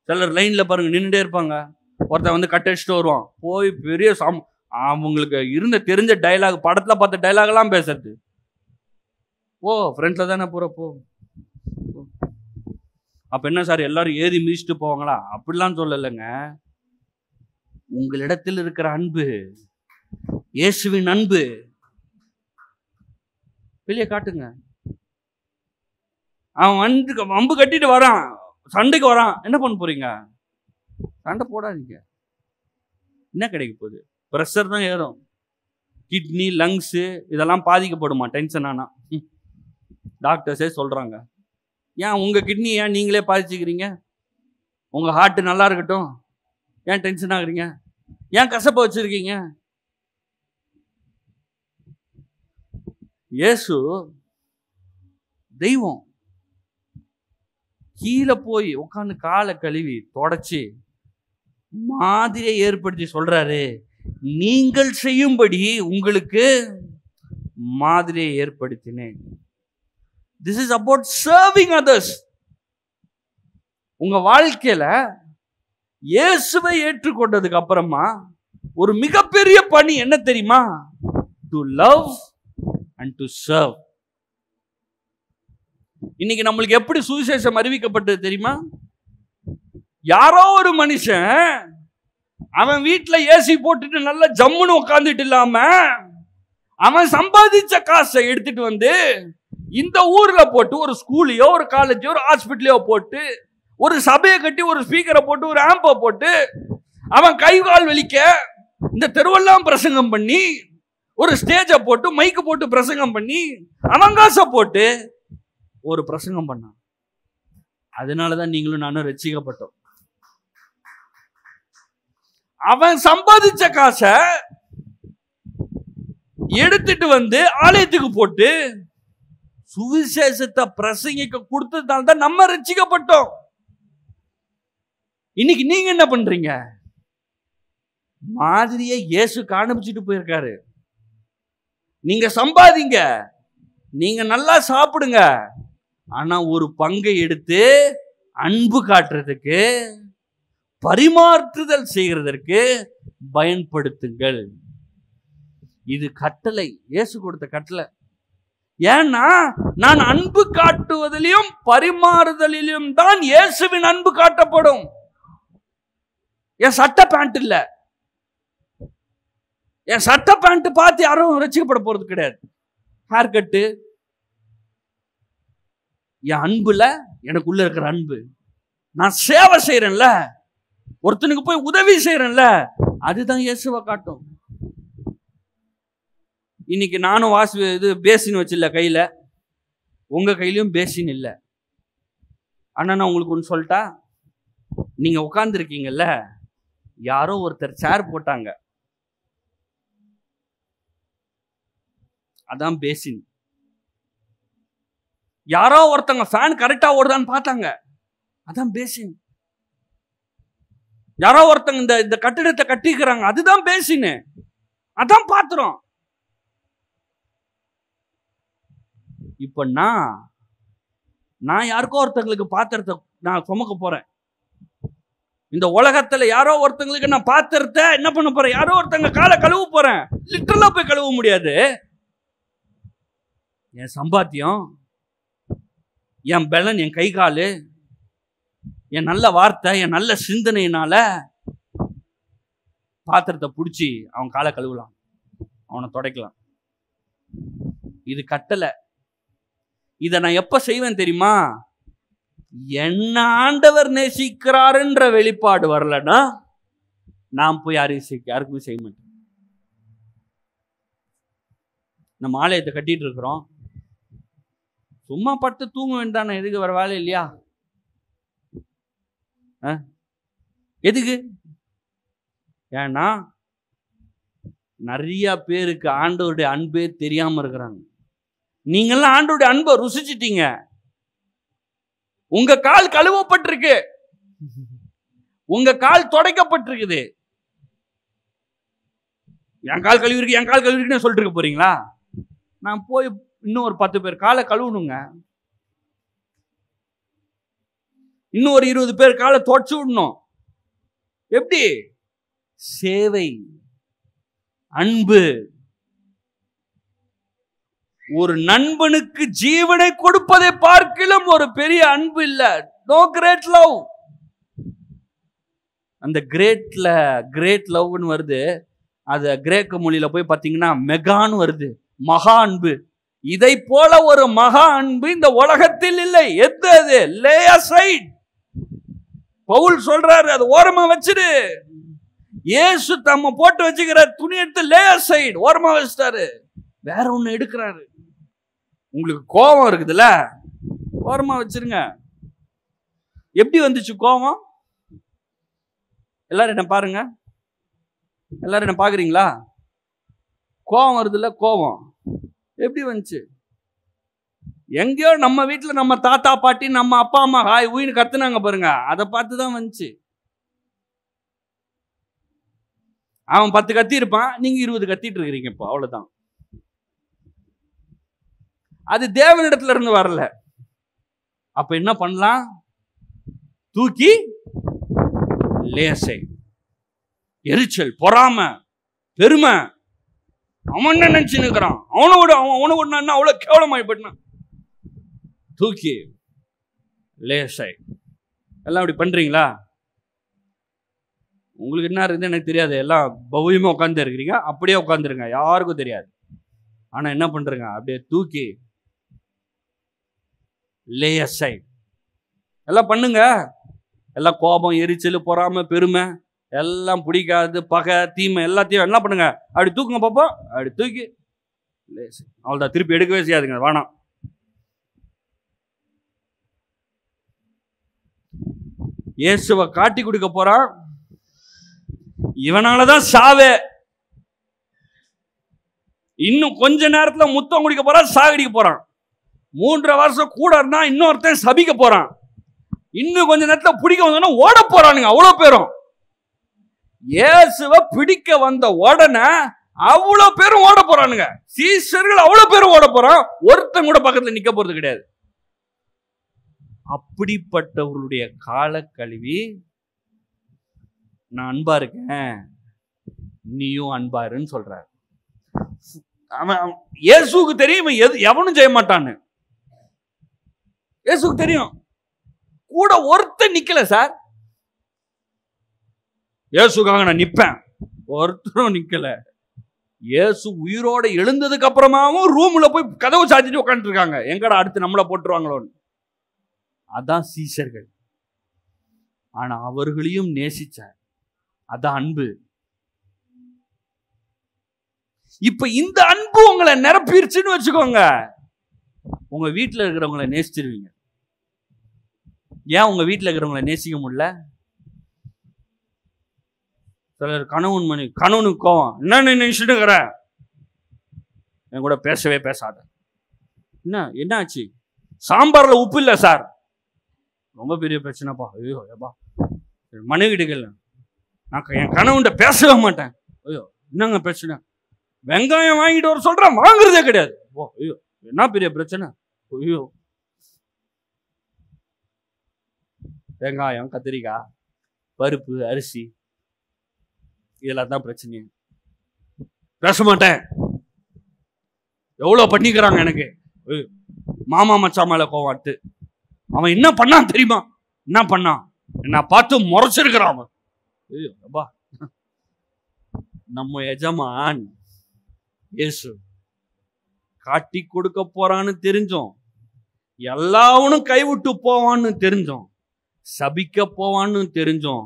சிலர் லைன்ல பாருங்க நின்றுட்டே இருப்பாங்க. ஒருத்தன் வந்து கட் அடிச்சுட்டு வருவான். போய் பெரிய அவங்களுக்கு இருந்த தெரிஞ்ச டைலாக், படத்துல பார்த்த டைலாக் எல்லாம் பேசுறது. போ ஃப்ரெண்ட்ல தானே போற, போ. அப்ப என்ன சார் எல்லாரும் ஏறி மிதிச்சுட்டு போவாங்களா? அப்படிலாம் சொல்லலைங்க. உங்களிடத்தில் இருக்கிற அன்பு, இயேசுவின் அன்பு வெளியே காட்டுங்க. அவன் வந்து வம்பு கட்டிட்டு வரான், சண்டைக்கு வரான். என்ன பண்ண போறீங்க? சண்டை போடாதீங்க. என்ன கிடைக்க போகுது? ப்ரெஷர் தான் ஏறும். கிட்னி, லங்ஸு இதெல்லாம் பாதிக்கப்படுமா டென்ஷன் ஆனா? டாக்டர்ஸே சொல்றாங்க. ஏன் உங்க கிட்னி ஏன் நீங்களே பாதிச்சுக்கிறீங்க? உங்க ஹார்ட் நல்லா இருக்கட்டும், ஏன் டென்ஷன் ஆகுறீங்க? ஏன் கசப்ப வச்சிருக்கீங்க? இயேசு தெய்வம். கீழே போய் உட்காந்து காலை கழுவி தொடச்சி மாதிரியை ஏற்படுத்தி சொல்றாரு, நீங்கள் செய்யும்படி உங்களுக்கு மாதிரியை ஏற்படுத்தினேன். This is about serving others. உங்க வாழ்க்கையில இயேசுவை ஏற்றுக்கொண்டதுக்கு அப்புறமா ஒரு மிகப்பெரிய பணி என்ன தெரியுமா? To love and to serve. இன்னைக்கு நம்மளுக்கு எப்படி சுவிசேஷம் அறிவிக்கப்பட்டது தெரியுமா? யாரோ ஒரு மனுஷன் அவன் வீட்டுல ஏசி போட்டுட்டு நல்ல ஜம்முன்னு உட்காந்துட்டு இல்லாம அவன் சம்பாதிச்ச காசை எடுத்துட்டு வந்து இந்த ஊர்ல போட்டு ஒரு ஸ்கூலையோ ஒரு காலேஜோ ஒரு ஹாஸ்பிட்டலையோ போட்டு ஒரு சபையை கட்டி ஒரு ஸ்பீக்கரை போட்டு ஒரு ஆம்பை போட்டு அவன் கை கால் வலிக்க இந்த தெருவெல்லாம் பிரசங்கம் பண்ணி ஒரு ஸ்டேஜை போட்டு மைக்கு போட்டு பிரசங்கம் பண்ணி அவன் காசை போட்டு ஒரு பிரசங்கம் பண்ணான். அதனாலதான் நீங்களும் நானும் ரட்சிக்கப்பட்டோம். அவன் சம்பாதிச்ச காசை எடுத்துட்டு வந்து ஆலயத்துக்கு போட்டு சுவிசேஷத்தை பிரசங்கிக்க கொடுத்ததால தான் நம்ம ரட்சிக்கப்பட்டோம். இன்னைக்கு நீங்க என்ன பண்றீங்க? மாதிரியை இயேசு காண்பிச்சுட்டு போயிருக்காரு. நீங்க சம்பாதிங்க, நீங்க நல்லா சாப்பிடுங்க, ஆனா ஒரு பங்கை எடுத்து அன்பு காட்டுறதுக்கு, பரிமாற்றுதல் செய்கிறதற்கு பயன்படுத்துங்கள். இது கட்டளை, இயேசு கொடுத்த கட்டளை. ஏன்னா நான் அன்பு காட்டுவதிலும் பரிமாறுதலிலும் தான் இயேசுவின் அன்பு காட்டப்படும். என் சட்டை பேண்ட் இல்ல, என் சட்டை பேண்ட் பார்த்து யாரும் ரசிக்கப்பட போறது கிடையாது. ஹேர் கட்டு, என் அன்புல எனக்குள்ள இருக்கிற அன்பு. நான் சேவை செய்யறேன்ல, ஒருத்தனுக்கு போய் உதவி செய்யறேன்ல, அதுதான் இயேசுவை காட்டும். இன்னைக்கு நானும் வாசி இது பேசின் வச்சில்ல கையில, உங்க கையிலயும் பேசின் இல்லை. ஆனா நான் உங்களுக்கு ஒன்று சொல்லிட்டா, நீங்க உட்கார்ந்துருக்கீங்கல்ல, யாரோ ஒருத்தர் சேர் போட்டாங்க, அதான் பேசின். யாரோ ஒருத்தங்க ஃபேன் கரெக்டா ஓடுதான்னு பார்த்தாங்க, அதான் பேசின். யாரோ ஒருத்தங்க இந்த கட்டிடத்தை கட்டிக்கிறாங்க, அதுதான் பேசின். அதான் பாத்திரம். இப்ப நான் யாருக்கோ ஒருத்தங்களுக்கு பாத்திரத்தை நான் சுமக்க போறேன். இந்த உலகத்துல யாரோ ஒருத்தங்களுக்கு நான் பாத்திரத்தை என்ன பண்ண போறேன்? யாரோ ஒருத்தங்க காலை கழுவ போறேன். லிட்டரலா போய் கழுவ முடியாது. என் சம்பாத்தியம், என் பலன், என் கை காலு, என் நல்ல வார்த்தை, என் நல்ல சிந்தனையினால பாத்திரத்தை பிடிச்சி அவன் காலை கழுவலாம், அவனை துடைக்கலாம். இது கட்டளை. இதை நான் எப்ப செய்வேன் தெரியுமா? என்ன ஆண்டவர் நேசிக்கிறாருன்ற வெளிப்பாடு வரலன்னா நான் போய் யாருக்குமே செய்ய மாட்டேன். நம்ம ஆலயத்தை கட்டிட்டு இருக்கிறோம், சும்மா படுத்து தூங்க வேண்டாம். எதுக்கு? வர வேலை இல்லையா? எதுக்கு? ஏன்னா நிறைய பேருக்கு ஆண்டவருடைய அன்பே தெரியாம இருக்கிறாங்க. நீங்கெல்லாம் ஆண்டவருடைய அன்பை ருசிச்சிட்டீங்க. உங்க கால் கழுவப்பட்டிருக்கு, உங்க கால் துடைக்கப்பட்டிருக்குது. என் கால் கழுவிருக்கு, என் கால் கழுவிருக்குன்னு சொல்லிட்டு இருக்க போறீங்களா? நான் போய் இன்னும் ஒரு 10 பேர் காலை கழுவணுங்க, இன்னும் ஒரு 20 பேர் காலை தொடச்சு விடணும். எப்படி? சேவை, அன்பு. ஒரு நண்பனுக்கு ஜீவனை கொடுப்பதை பார்க்கிலும் ஒரு பெரிய அன்பு இல்ல. No great love. அந்த கிரேட் லவ்னு வருது, அது கிரேக்க மொழியில போய் பாத்தீங்கன்னா மெகான்னு வருது, மகா அன்பு. இதை போல ஒரு மகா அன்பு இந்த உலகத்தில் இல்லை. எது அது? லே அசைட். பவுல் சொல்றாரு, அது ஓரமா வச்சிரு. இயேசு தம்ம போட்டு வச்சுக்கிற துணி எடுத்து லே அசைட் ஓரமா வச்சிட்டாரு, வேற ஒண்ணு எடுக்கிறாரு. உங்களுக்கு கோபம் இருக்குதுல்ல, ஓரமா வச்சிருங்க. எப்படி வந்துச்சு கோபம்? எல்லாரும் என்ன பாருங்க, எல்லாரும் என்ன பாக்குறீங்களா? கோபம் வருதுல்ல, கோபம் எப்படி வந்துச்சு? எங்கேயோ நம்ம வீட்டுல நம்ம தாத்தா பாட்டி நம்ம அப்பா அம்மா ஹாய் ஊயின்னு கத்துனாங்க பாருங்க, அதை பார்த்துதான் வந்துச்சு. அவன் 10 கத்தி இருப்பான், நீங்க 20 கத்திட்டு இருக்கிறீங்க. இப்போ அவ்வளவுதான். அது தேவனிடத்துல இருந்து வரல. அப்ப என்ன பண்ணலாம்? தூக்கி லேசை, எரிச்சல், பொறாம, பெருமை. அவன் என்ன நினைச்சு நிற்கிறான், அவனோட அவ்வளவு கேவலமாய்ப்பட்டான். தூக்கி லேசை. எல்லாம் அப்படி பண்றீங்களா? உங்களுக்கு என்ன இருக்குது எனக்கு தெரியாது, எல்லாம் பவ்யமா உட்காந்து இருக்கிறீங்க, அப்படியே உட்காந்துருங்க, யாருக்கும் தெரியாது. ஆனா என்ன பண்றீங்க? அப்படியே தூக்கி லேசை. எல்லாம் பண்ணுங்க. எல்லாம் கோபம், எரிச்சல், பொறாமை, பெருமை, எல்லாம் பிடிக்காது, பகை, தீமை எல்லாத்தையும் என்ன பண்ணுங்க? அப்படி தூக்குங்க பாப்போம். அப்படி தூக்கி லேசை. அவ்வளோதான், திருப்பி எடுக்கவே செய்யாதுங்க, வேணாம். இயேசுவை காட்டி கொடுக்க போறான். இவனாலதான் சாவே. இன்னும் கொஞ்ச நேரத்துல முத்தம் குடிக்க போறான், சாகடிக்க போறான். 3 வருஷம் கூட இருந்தா இன்னொருத்தன் சபிக்க போறான். இன்னும் கொஞ்ச நேரத்துல பிடிக்க வந்தோன்னா ஓட போறானுங்க அவ்வளவு பேரும். இயேசுவை பிடிக்க வந்த உடனே அவ்வளவு பேரும் ஓட போறானுங்க. சீஷர்கள் அவ்வளவு பேரும் ஓட போறான், ஒருத்தன் கூட பக்கத்துல நிக்க போறது கிடையாது. அப்படிப்பட்டவர்களுடைய கால கழுவி நான் அன்பா இருக்கேன், நீயும் அன்பாருன்னு சொல்றாரு. இயேசுக்கு தெரியும் எவனும் செய்ய மாட்டான்னு. இயேசுக்கு தெரியும். கூட ஒருத்தன் நிக்கல சார். இயேசுக்காக நான் நிப்பேன், ஒருத்தரும் நிக்கல. இயேசு உயிரோட எழுந்ததுக்கு அப்புறமாவும் ரூம்ல போய் கதவு சாத்திட்டு உட்காந்துட்டு இருக்காங்க, எங்கடா அடுத்து நம்மள போட்டுருவாங்களோன்னு. அதான் சீஷர்கள். ஆனா அவர்களையும் நேசிச்சார். அதான் அன்பு. இப்ப இந்த அன்பு உங்களை நிரப்பிருச்சுன்னு வச்சுக்கோங்க, உங்க வீட்டுல இருக்கிறவங்களை நேசிச்சிருவீங்க. ஏன் உங்க வீட்டில் இருக்கிறவங்களை நேசிக்க முடியல? சிலர் கணவனுக்கு கோவம், என்ன நினைச்சுட்டு இருக்கிற, என் கூட பேசவே பேசாத. என்ன ஆச்சு? சாம்பார்ல உப்பு இல்லை சார். ரொம்ப பெரிய பிரச்சனைப்பா. ஐயோ ஏப்பா, மனைவிடுகள் நான் என் கணவன்கிட்ட பேசவே மாட்டேன். ஐயோ என்னங்க பிரச்சனை? வெங்காயம் வாங்கிட்டு வர சொல்றேன், வாங்குறதே கிடையாது. ஓ ஐயோ என்ன பெரிய பிரச்சனை? ஐயோ வெங்காயம், கத்திரிக்காய், பருப்பு, அரிசி, இதெல்லாம் தான் பிரச்சனை. பேச மாட்டேன். எவ்வளவு பண்ணிக்கிறாங்க எனக்கு. மாமா மச்சா மேல கோவாட்டு. அவன் என்ன பண்ணான் தெரியுமா? என்ன பண்ணான்? என்ன பார்த்து முறைச்சிருக்கிறான் அவன். ஐயோ அப்பா, நம்ம எஜமான் இயேசு காட்டி கொடுக்க போறான்னு தெரிஞ்சோம், எல்லாவனும் கைவிட்டு போவான்னு தெரிஞ்சோம், சபிக்க போவான்னு தெரிஞ்சோம்,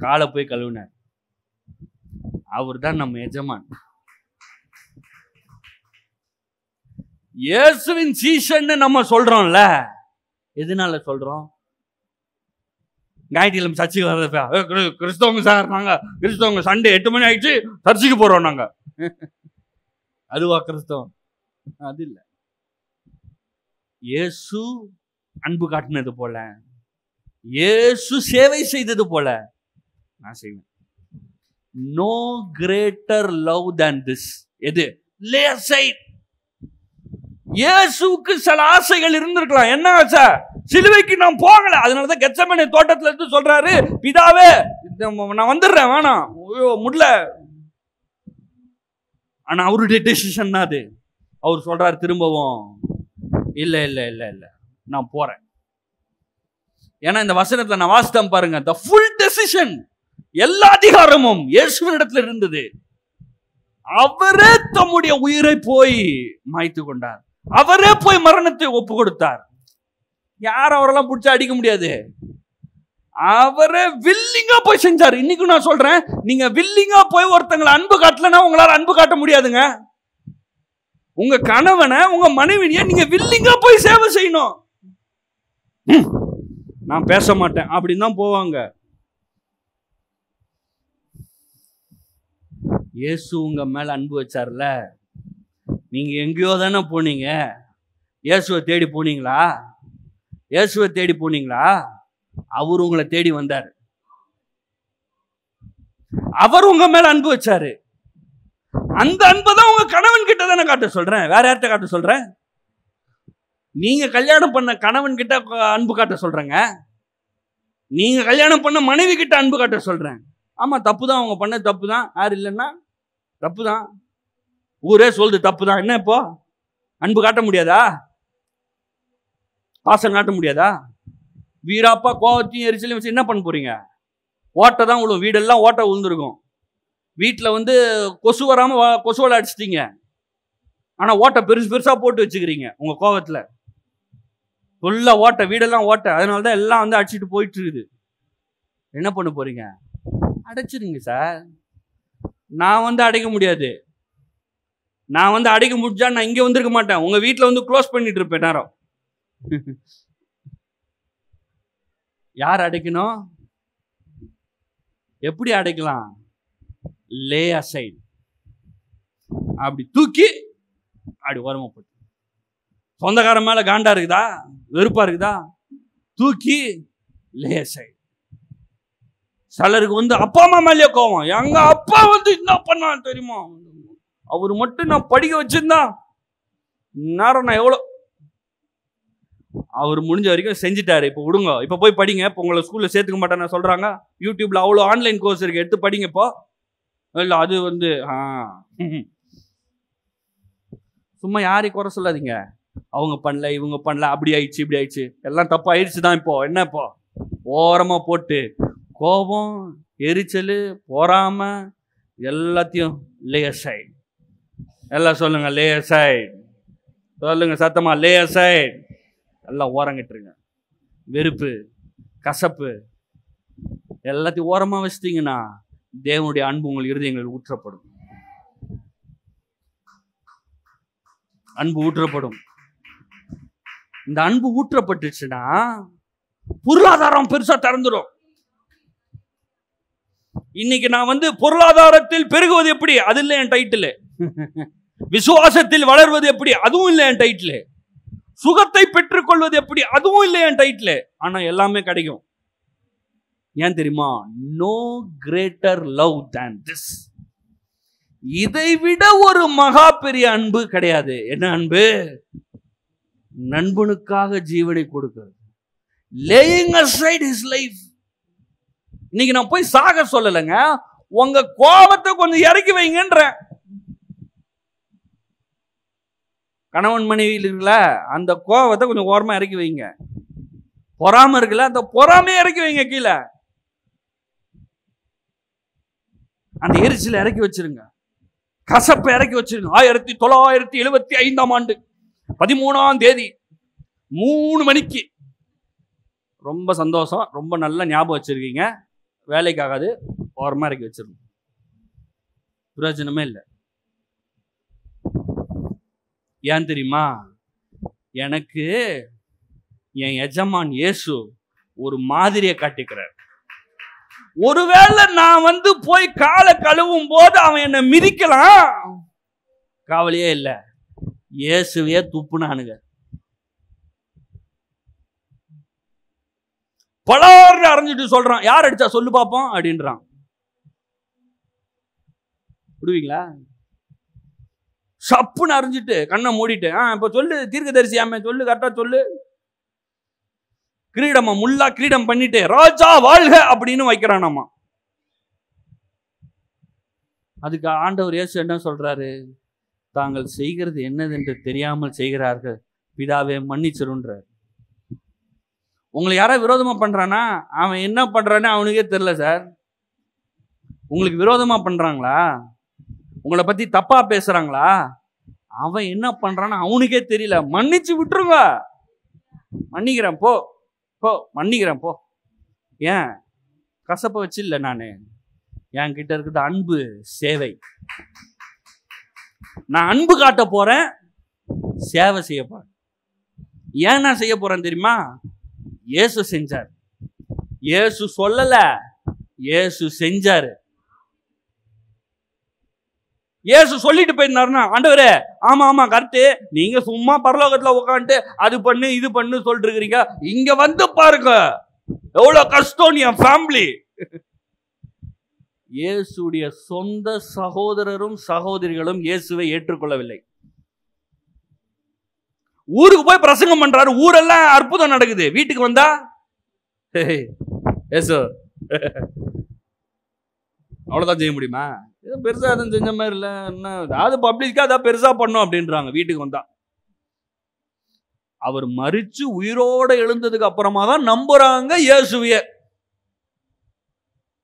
காலை போய் கழுவினார். அவர் தான் நம்ம எஜமான். இயேசுவின் சீஷன்னு நம்ம சொல்றோம்ல, எதனால சொல்றோம்? ஞாயிற்றுக்கிழமை சர்ச்சுக்கு வர்றத கிறிஸ்தவங்க சார், நாங்க கிறிஸ்தவங்க சண்டே 8 மணி ஆயிடுச்சு சர்ச்சுக்கு போறோம் நாங்க. அதுவா கிறிஸ்தவம்? அது இல்ல. இயேசு அன்பு காட்டினது போல, இயேசு சேவை செய்தது போல நான் செய்வேன். No greater love than this. எது? Lay aside. இயேசுவுக்கு சில ஆசைகள் இருந்திருக்கலாம். என்ன ஆசை? சிலுவைக்கு நான் போகல. அதனாலதான் கெத்செமனே தோட்டத்துல இருந்து சொல்றாரு, பிதாவே நான் வந்துடுறேன், வேணாம், முடியல. ஆனா அவருடைய டெசிஷன் தான் அது. அவர் சொல்றாரு திரும்பவும், இல்ல இல்ல இல்ல இல்ல நான் போறேன். ஏன்னா இந்த வசனத்துல நான் வாசித்தேன் பாருங்க, the full decision, எல்லா அதிகாரமும் இயேசுவின் இடத்துல இருந்தது. அவரே தம்முடைய உயிரை போய் மாய்த்து கொண்டார். அவரே போய் மரணத்தை ஒப்பு கொடுத்தார். யார் அவரெல்லாம் பிடிச்சா அடிக்க முடியாது. அவரே வில்லிங்கா போய் செஞ்சார். இன்னைக்கு நான் சொல்றேன், நீங்க வில்லிங்கா போய் ஒருத்தங்களை அன்பு காட்டலன்னா உங்களால அன்பு காட்ட முடியாதுங்க. உங்க கணவனை, உங்க மனைவியை நீங்க வில்லிங்கா போய் சேவை செய்யணும். நான் பேச மாட்டேன் அப்படின்னு தான் போவாங்க. இயேசு உங்க மேல அன்பு வச்சார்ல, நீங்க எங்கேயோ தானே போனீங்க. இயேசுவை தேடி போனீங்களா? இயேசுவை தேடி போனீங்களா? அவர் உங்களை தேடி வந்தார். அவர் உங்க மேல அன்பு வச்சாரு. அந்த அன்பை தான் உங்க கணவன் கிட்ட தானே காட்ட சொல்றேன். வேற யார்கிட்ட காட்ட சொல்றேன்? நீங்க கல்யாணம் பண்ண கணவன் கிட்ட அன்பு காட்ட சொல்றேங்க. நீங்க கல்யாணம் பண்ண மனைவி கிட்ட அன்பு காட்ட சொல்றேன். ஆமா, தப்பு தான், அவங்க பண்ண தப்பு தான். யார் இல்லைன்னா தப்பு தான். ஊரே சொல்லுது தப்பு தான். என்ன இப்போ அன்பு காட்ட முடியாதா? பாசம் காட்ட முடியாதா? வீராப்பா கோவத்தையும் எரிச்சலையும் வச்சு என்ன பண்ண போறீங்க? ஓட்டை தான் விழும். வீடெல்லாம் ஓட்டை விழுந்துருக்கும். வீட்டில் வந்து கொசு வராம கொசுவலை அடிச்சிட்டீங்க. ஆனா ஓட்டை பெருசு பெருசா போட்டு வச்சுக்கிறீங்க உங்க கோவத்துல. ஃபுல்லா ஓட்டை, வீடெல்லாம் ஓட்டை. அதனாலதான் எல்லாம் வந்து அடிச்சுட்டு போயிட்டு இருக்குது. என்ன பண்ண போறீங்க? அடைச்சிருங்க சார். நான் வந்து அடைக்க முடியாது. நான் வந்து அடைக்க முடிஞ்சா நான் இங்க வந்திருக்க மாட்டேன். உங்க வீட்டில் வந்து க்ளோஸ் பண்ணிட்டு இருப்பேன் நேரம். யார் அடைக்கணும்? எப்படி அடைக்கலாம்? லே aside. அப்படி தூக்கி அப்படி ஓரமா போட்டு. சொந்தக்காரன் மேல காண்டா இருக்குதா, வெறுப்பா இருக்குதா, தூக்கி லே aside. சிலருக்கு வந்து அப்பா அம்மா மேலேயே கோவம். எங்க அப்பா வந்து என்ன பண்ணான்னு தெரியுமா? அவர் மட்டும் நான் படிக்க வச்சிருந்தா நேரம் நான் எவ்வளோ, அவர் முடிஞ்ச வரைக்கும் செஞ்சுட்டாரு. இப்போ விடுங்க, இப்போ போய் படிங்க. இப்போ உங்களை ஸ்கூல்ல சேர்த்துக்க மாட்டேன்னு சொல்றாங்க. யூடியூப்ல அவ்வளோ ஆன்லைன் கோர்ஸ் இருக்கு, எடுத்து படிங்க. இப்போ இல்லை அது வந்து சும்மா யாரையும் குறை சொல்லாதீங்க. அவங்க பண்ணல, இவங்க பண்ணல, அப்படி ஆயிடுச்சு, இப்படி ஆயிடுச்சு, எல்லாம் தப்பு ஆயிடுச்சு தான். இப்போ என்ன? இப்போ ஓரமா போட்டு கோபம், எரிச்சல், பொறாம எல்லாத்தையும் லே aside. எல்லாம் சொல்லுங்க, லே aside. சொல்லுங்க சத்தமா, லே aside. எல்லாம் ஓரங்கிட்டுருங்க. வெறுப்பு, கசப்பு எல்லாத்தையும் ஓரமா வச்சிட்டீங்கன்னா தேவனுடைய அன்பு உங்கள் இருதயங்களில் ஊற்றப்படும். அன்பு ஊற்றப்படும். இந்த அன்பு ஊற்றப்பட்டுச்சுன்னா பொருளாதாரம் பெருசா திறந்துடும். இன்னைக்கு நான் பொருளாதாரத்தில் பெருகுவது எப்படி, அது இல்லை என் டைட்டில். விசுவாசத்தில் வளர்வது எப்படி, அதுவும் இல்லை என் டைட்டில். சுகத்தை பெற்றுக்கொள்வது எப்படி, அதுவும் இல்லை என் டைட்டில். ஆனா எல்லாமே கிடைக்கும். ஏன் தெரியுமா? No greater love than this. இதை விட ஒரு மகா பெரிய அன்பு கிடையாது. என்ன அன்பு? நண்பனுக்காக ஜீவனை கொடுக்கிறது. laying aside his life. இன்னைக்கு நான் போய் சாக சொல்லலைங்க, உங்க கோபத்தை கொஞ்சம் இறக்கி வைங்கன்ற. கணவன் மனைவியில் இருக்குல்ல, அந்த கோபத்தை கொஞ்சம் ஓரமா இறக்கி வைங்க. பொறாம இருக்குல்ல, அந்த பொறாமையை இறக்கி வைங்க கீழே. அந்த எரிச்சல இறக்கி வச்சிருங்க, கசப்பை இறக்கி வச்சிருங்க. 1975 ஆண்டு 13ஆம் தேதி 3 மணிக்கு. ரொம்ப சந்தோஷம், ரொம்ப நல்ல ஞாபகம் வச்சிருக்கீங்க. வேலைக்காகாது, ஓரமா இறக்கி வச்சிருங்க. பிரயோஜனமே இல்லை. ஏன் தெரியுமா? எனக்கு என் எஜமான் இயேசு ஒரு மாதிரியை காட்டிக்கிறார். ஒருவேளை நான் போய் காலை கழுவும் போது அவன் என்னை மிதிக்கலாம், கவலையே இல்லை. இயேசுவே துப்புனானுங்க. பலாறு அரைஞ்சிட்டு சொல்றான், யார் அடிச்சா சொல்லு பாப்போம் அப்படின்றான். விடுவீங்களா? சப்புன்னு அரைஞ்சிட்டு கண்ணை மூடிட்டு, இப்ப சொல்லு தீர்க்கதரிசி, ஆமே சொல்லு, கரெக்டா சொல்லு. கிரீடமா முல்லா கிரீடம் பண்ணிட்டு ராஜா வாழ்க அப்படின்னு வைக்கிறானாமா. அதுக்கு ஆண்டவர் இயேசு என்ன சொல்றாரு? தாங்கள் செய்கிறது என்னதென்று தெரியாமல் செய்கிறார்கள், பிதாவே மன்னிச்சிருன்றார். உங்களை யாராவது விரோதமா பண்றானா, அவன் என்ன பண்றான்னு அவனுக்கே தெரியல சார். உங்களுக்கு விரோதமா பண்றாங்களா, உங்களை பத்தி தப்பா பேசுறாங்களா, அவன் என்ன பண்றான்னு அவனுக்கே தெரியல. மன்னிச்சு விட்டுருங்க. மன்னிக்கிறேன் போ போ, மன்னிக்கிறேன் போ. ஏன் கசப்ப வச்சு இல்லை, நான் என் கிட்ட இருக்கிறது அன்பு, சேவை. நான் அன்பு காட்ட போறேன், சேவை செய்ய போறேன். ஏன் நான் செய்ய போறேன் தெரியுமா? இயேசு செஞ்சார். இயேசு சொல்லல, இயேசு செஞ்சாரு. இயேசு சொல்லிட்டு போயிருந்தாருன்னா, ஆண்டவரே ஆமா ஆமா கரெக்டு, நீங்க சும்மா பரலோகத்துல உட்காந்துட்டு அது பண்ணு இது பண்ணு சொல்லிட்டு இருக்கிறீங்க, இங்க பாருங்க எவ்வளவு கஷ்டம் என் ஃபேமிலி. இயேசுடைய சொந்த சகோதரரும் சகோதரிகளும் இயேசுவை ஏற்றுக்கொள்ளவில்லை. ஊருக்கு போய் பிரசங்கம் பண்றாரு, ஊரெல்லாம் அற்புதம் நடக்குது. வீட்டுக்கு வந்தா ஏசு அவ்வளவுதான் செய்ய முடியுமா? ஏதோ பெருசா எதுவும் செஞ்ச மாதிரி இல்ல, என்ன அதாவது பப்ளிக்கா அதான் பெருசா பண்ணோம் அப்படின்றாங்க. வீட்டுக்கு வந்தா அவர் மரிச்சு உயிரோட எழுந்ததுக்கு அப்புறமா தான் நம்புறாங்க இயேசுவையே.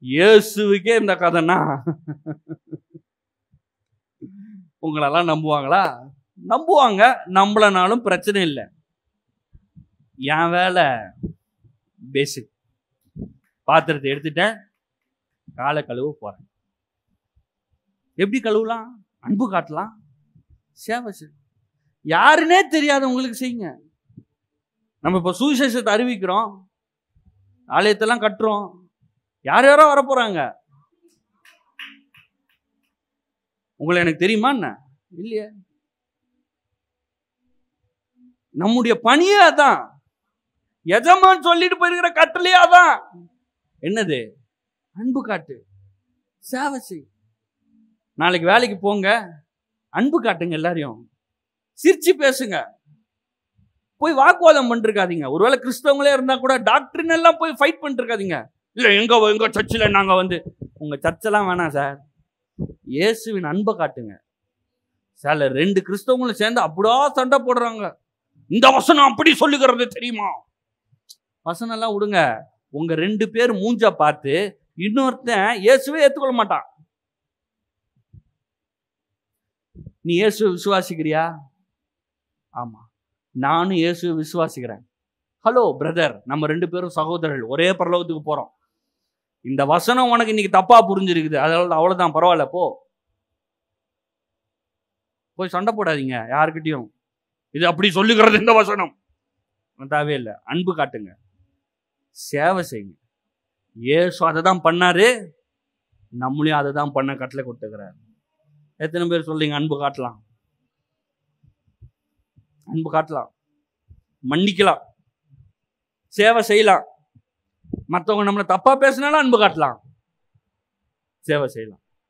இயேசுவுக்கே இந்த கதைன்னா உங்களெல்லாம் நம்புவாங்களா? நம்புவாங்க, நம்பலனாலும் பிரச்சனை இல்லை. என் வேலை பேசிக். பாத்திரத்தை எடுத்துட்டேன், காலை கழுவ போறேன். எப்படி கழுவலாம்? அன்பு காட்டலாம், சேவை செய்யலாம். யாருன்னே தெரியாது உங்களுக்கு செய்யுங்க. நம்ம இப்ப சுவிசேஷத்தை அறிவிக்கிறோம், ஆலயத்தெல்லாம் கட்டுறோம், யார் யாரோ வரப்போறாங்க. உங்களை எனக்கு தெரியுமா என்ன? இல்லையே. நம்முடைய பணியே அதான். எஜமான் சொல்லிட்டு போயிருக்கிற கட்டளையே அதான். என்னது? அன்பு காட்டு, சேவை செய். நாளைக்கு வேலைக்கு போங்க, அன்பு காட்டுங்க, எல்லாரையும் சிரிச்சு பேசுங்க. போய் வாக்குவாதம் பண்ணிருக்காதீங்க. ஒருவேளை கிறிஸ்தவங்களே இருந்தா கூட டாக்டரின் எல்லாம் போய் ஃபைட் பண்ணிட்டு இருக்காதீங்க. இல்ல எங்க சர்ச்சில் நாங்க உங்க சர்ச்செல்லாம் வேணாம் சார், இயேசுவின் அன்பை காட்டுங்க. சார் 2 கிறிஸ்தவங்களும் சேர்ந்து அப்படியா சண்டை போடுறாங்க, இந்த வசனம் அப்படி சொல்லுகிறது தெரியுமா? வசனம் எல்லாம் விடுங்க. உங்க 2 பேர் மூஞ்ச பார்த்து இன்னொருத்தன் இயேசுவே ஏற்றுக்கொள்ள மாட்டான். நீ இயேசுவை விசுவாசிக்கிறியா? ஆமா, நானும் இயேசுவை விசுவாசிக்கிறேன். ஹலோ பிரதர், நம்ம 2 பேரும் சகோதரர்கள், ஒரே பரலோகத்துக்கு போறோம். இந்த வசனம் உனக்கு இன்னைக்கு தப்பா புரிஞ்சிருக்குது, அவ்வளவுதான், பரவாயில்ல, போய் சண்டை போடாதீங்க யாருக்கிட்டையும். இது அப்படி சொல்லுகிறது இந்த வசனம் தேவையில்லை. அன்பு காட்டுங்க. சேவை செய்யுங்க. இயேசு அதை தான் பண்ணாரு, நம்மளையும் அதை தான் பண்ண கட்டளை கொடுத்துக்கிறார். எத்தனை பேர் சொல்றீங்க அன்பு காட்டலாம்? அன்பு காட்டலாம், மன்னிக்கலாம், சேவை செய்யலாம். மற்றவங்க நம்மளை தப்பா பேசினாலும் அன்பு காட்டலாம், சேவை செய்யலாம்.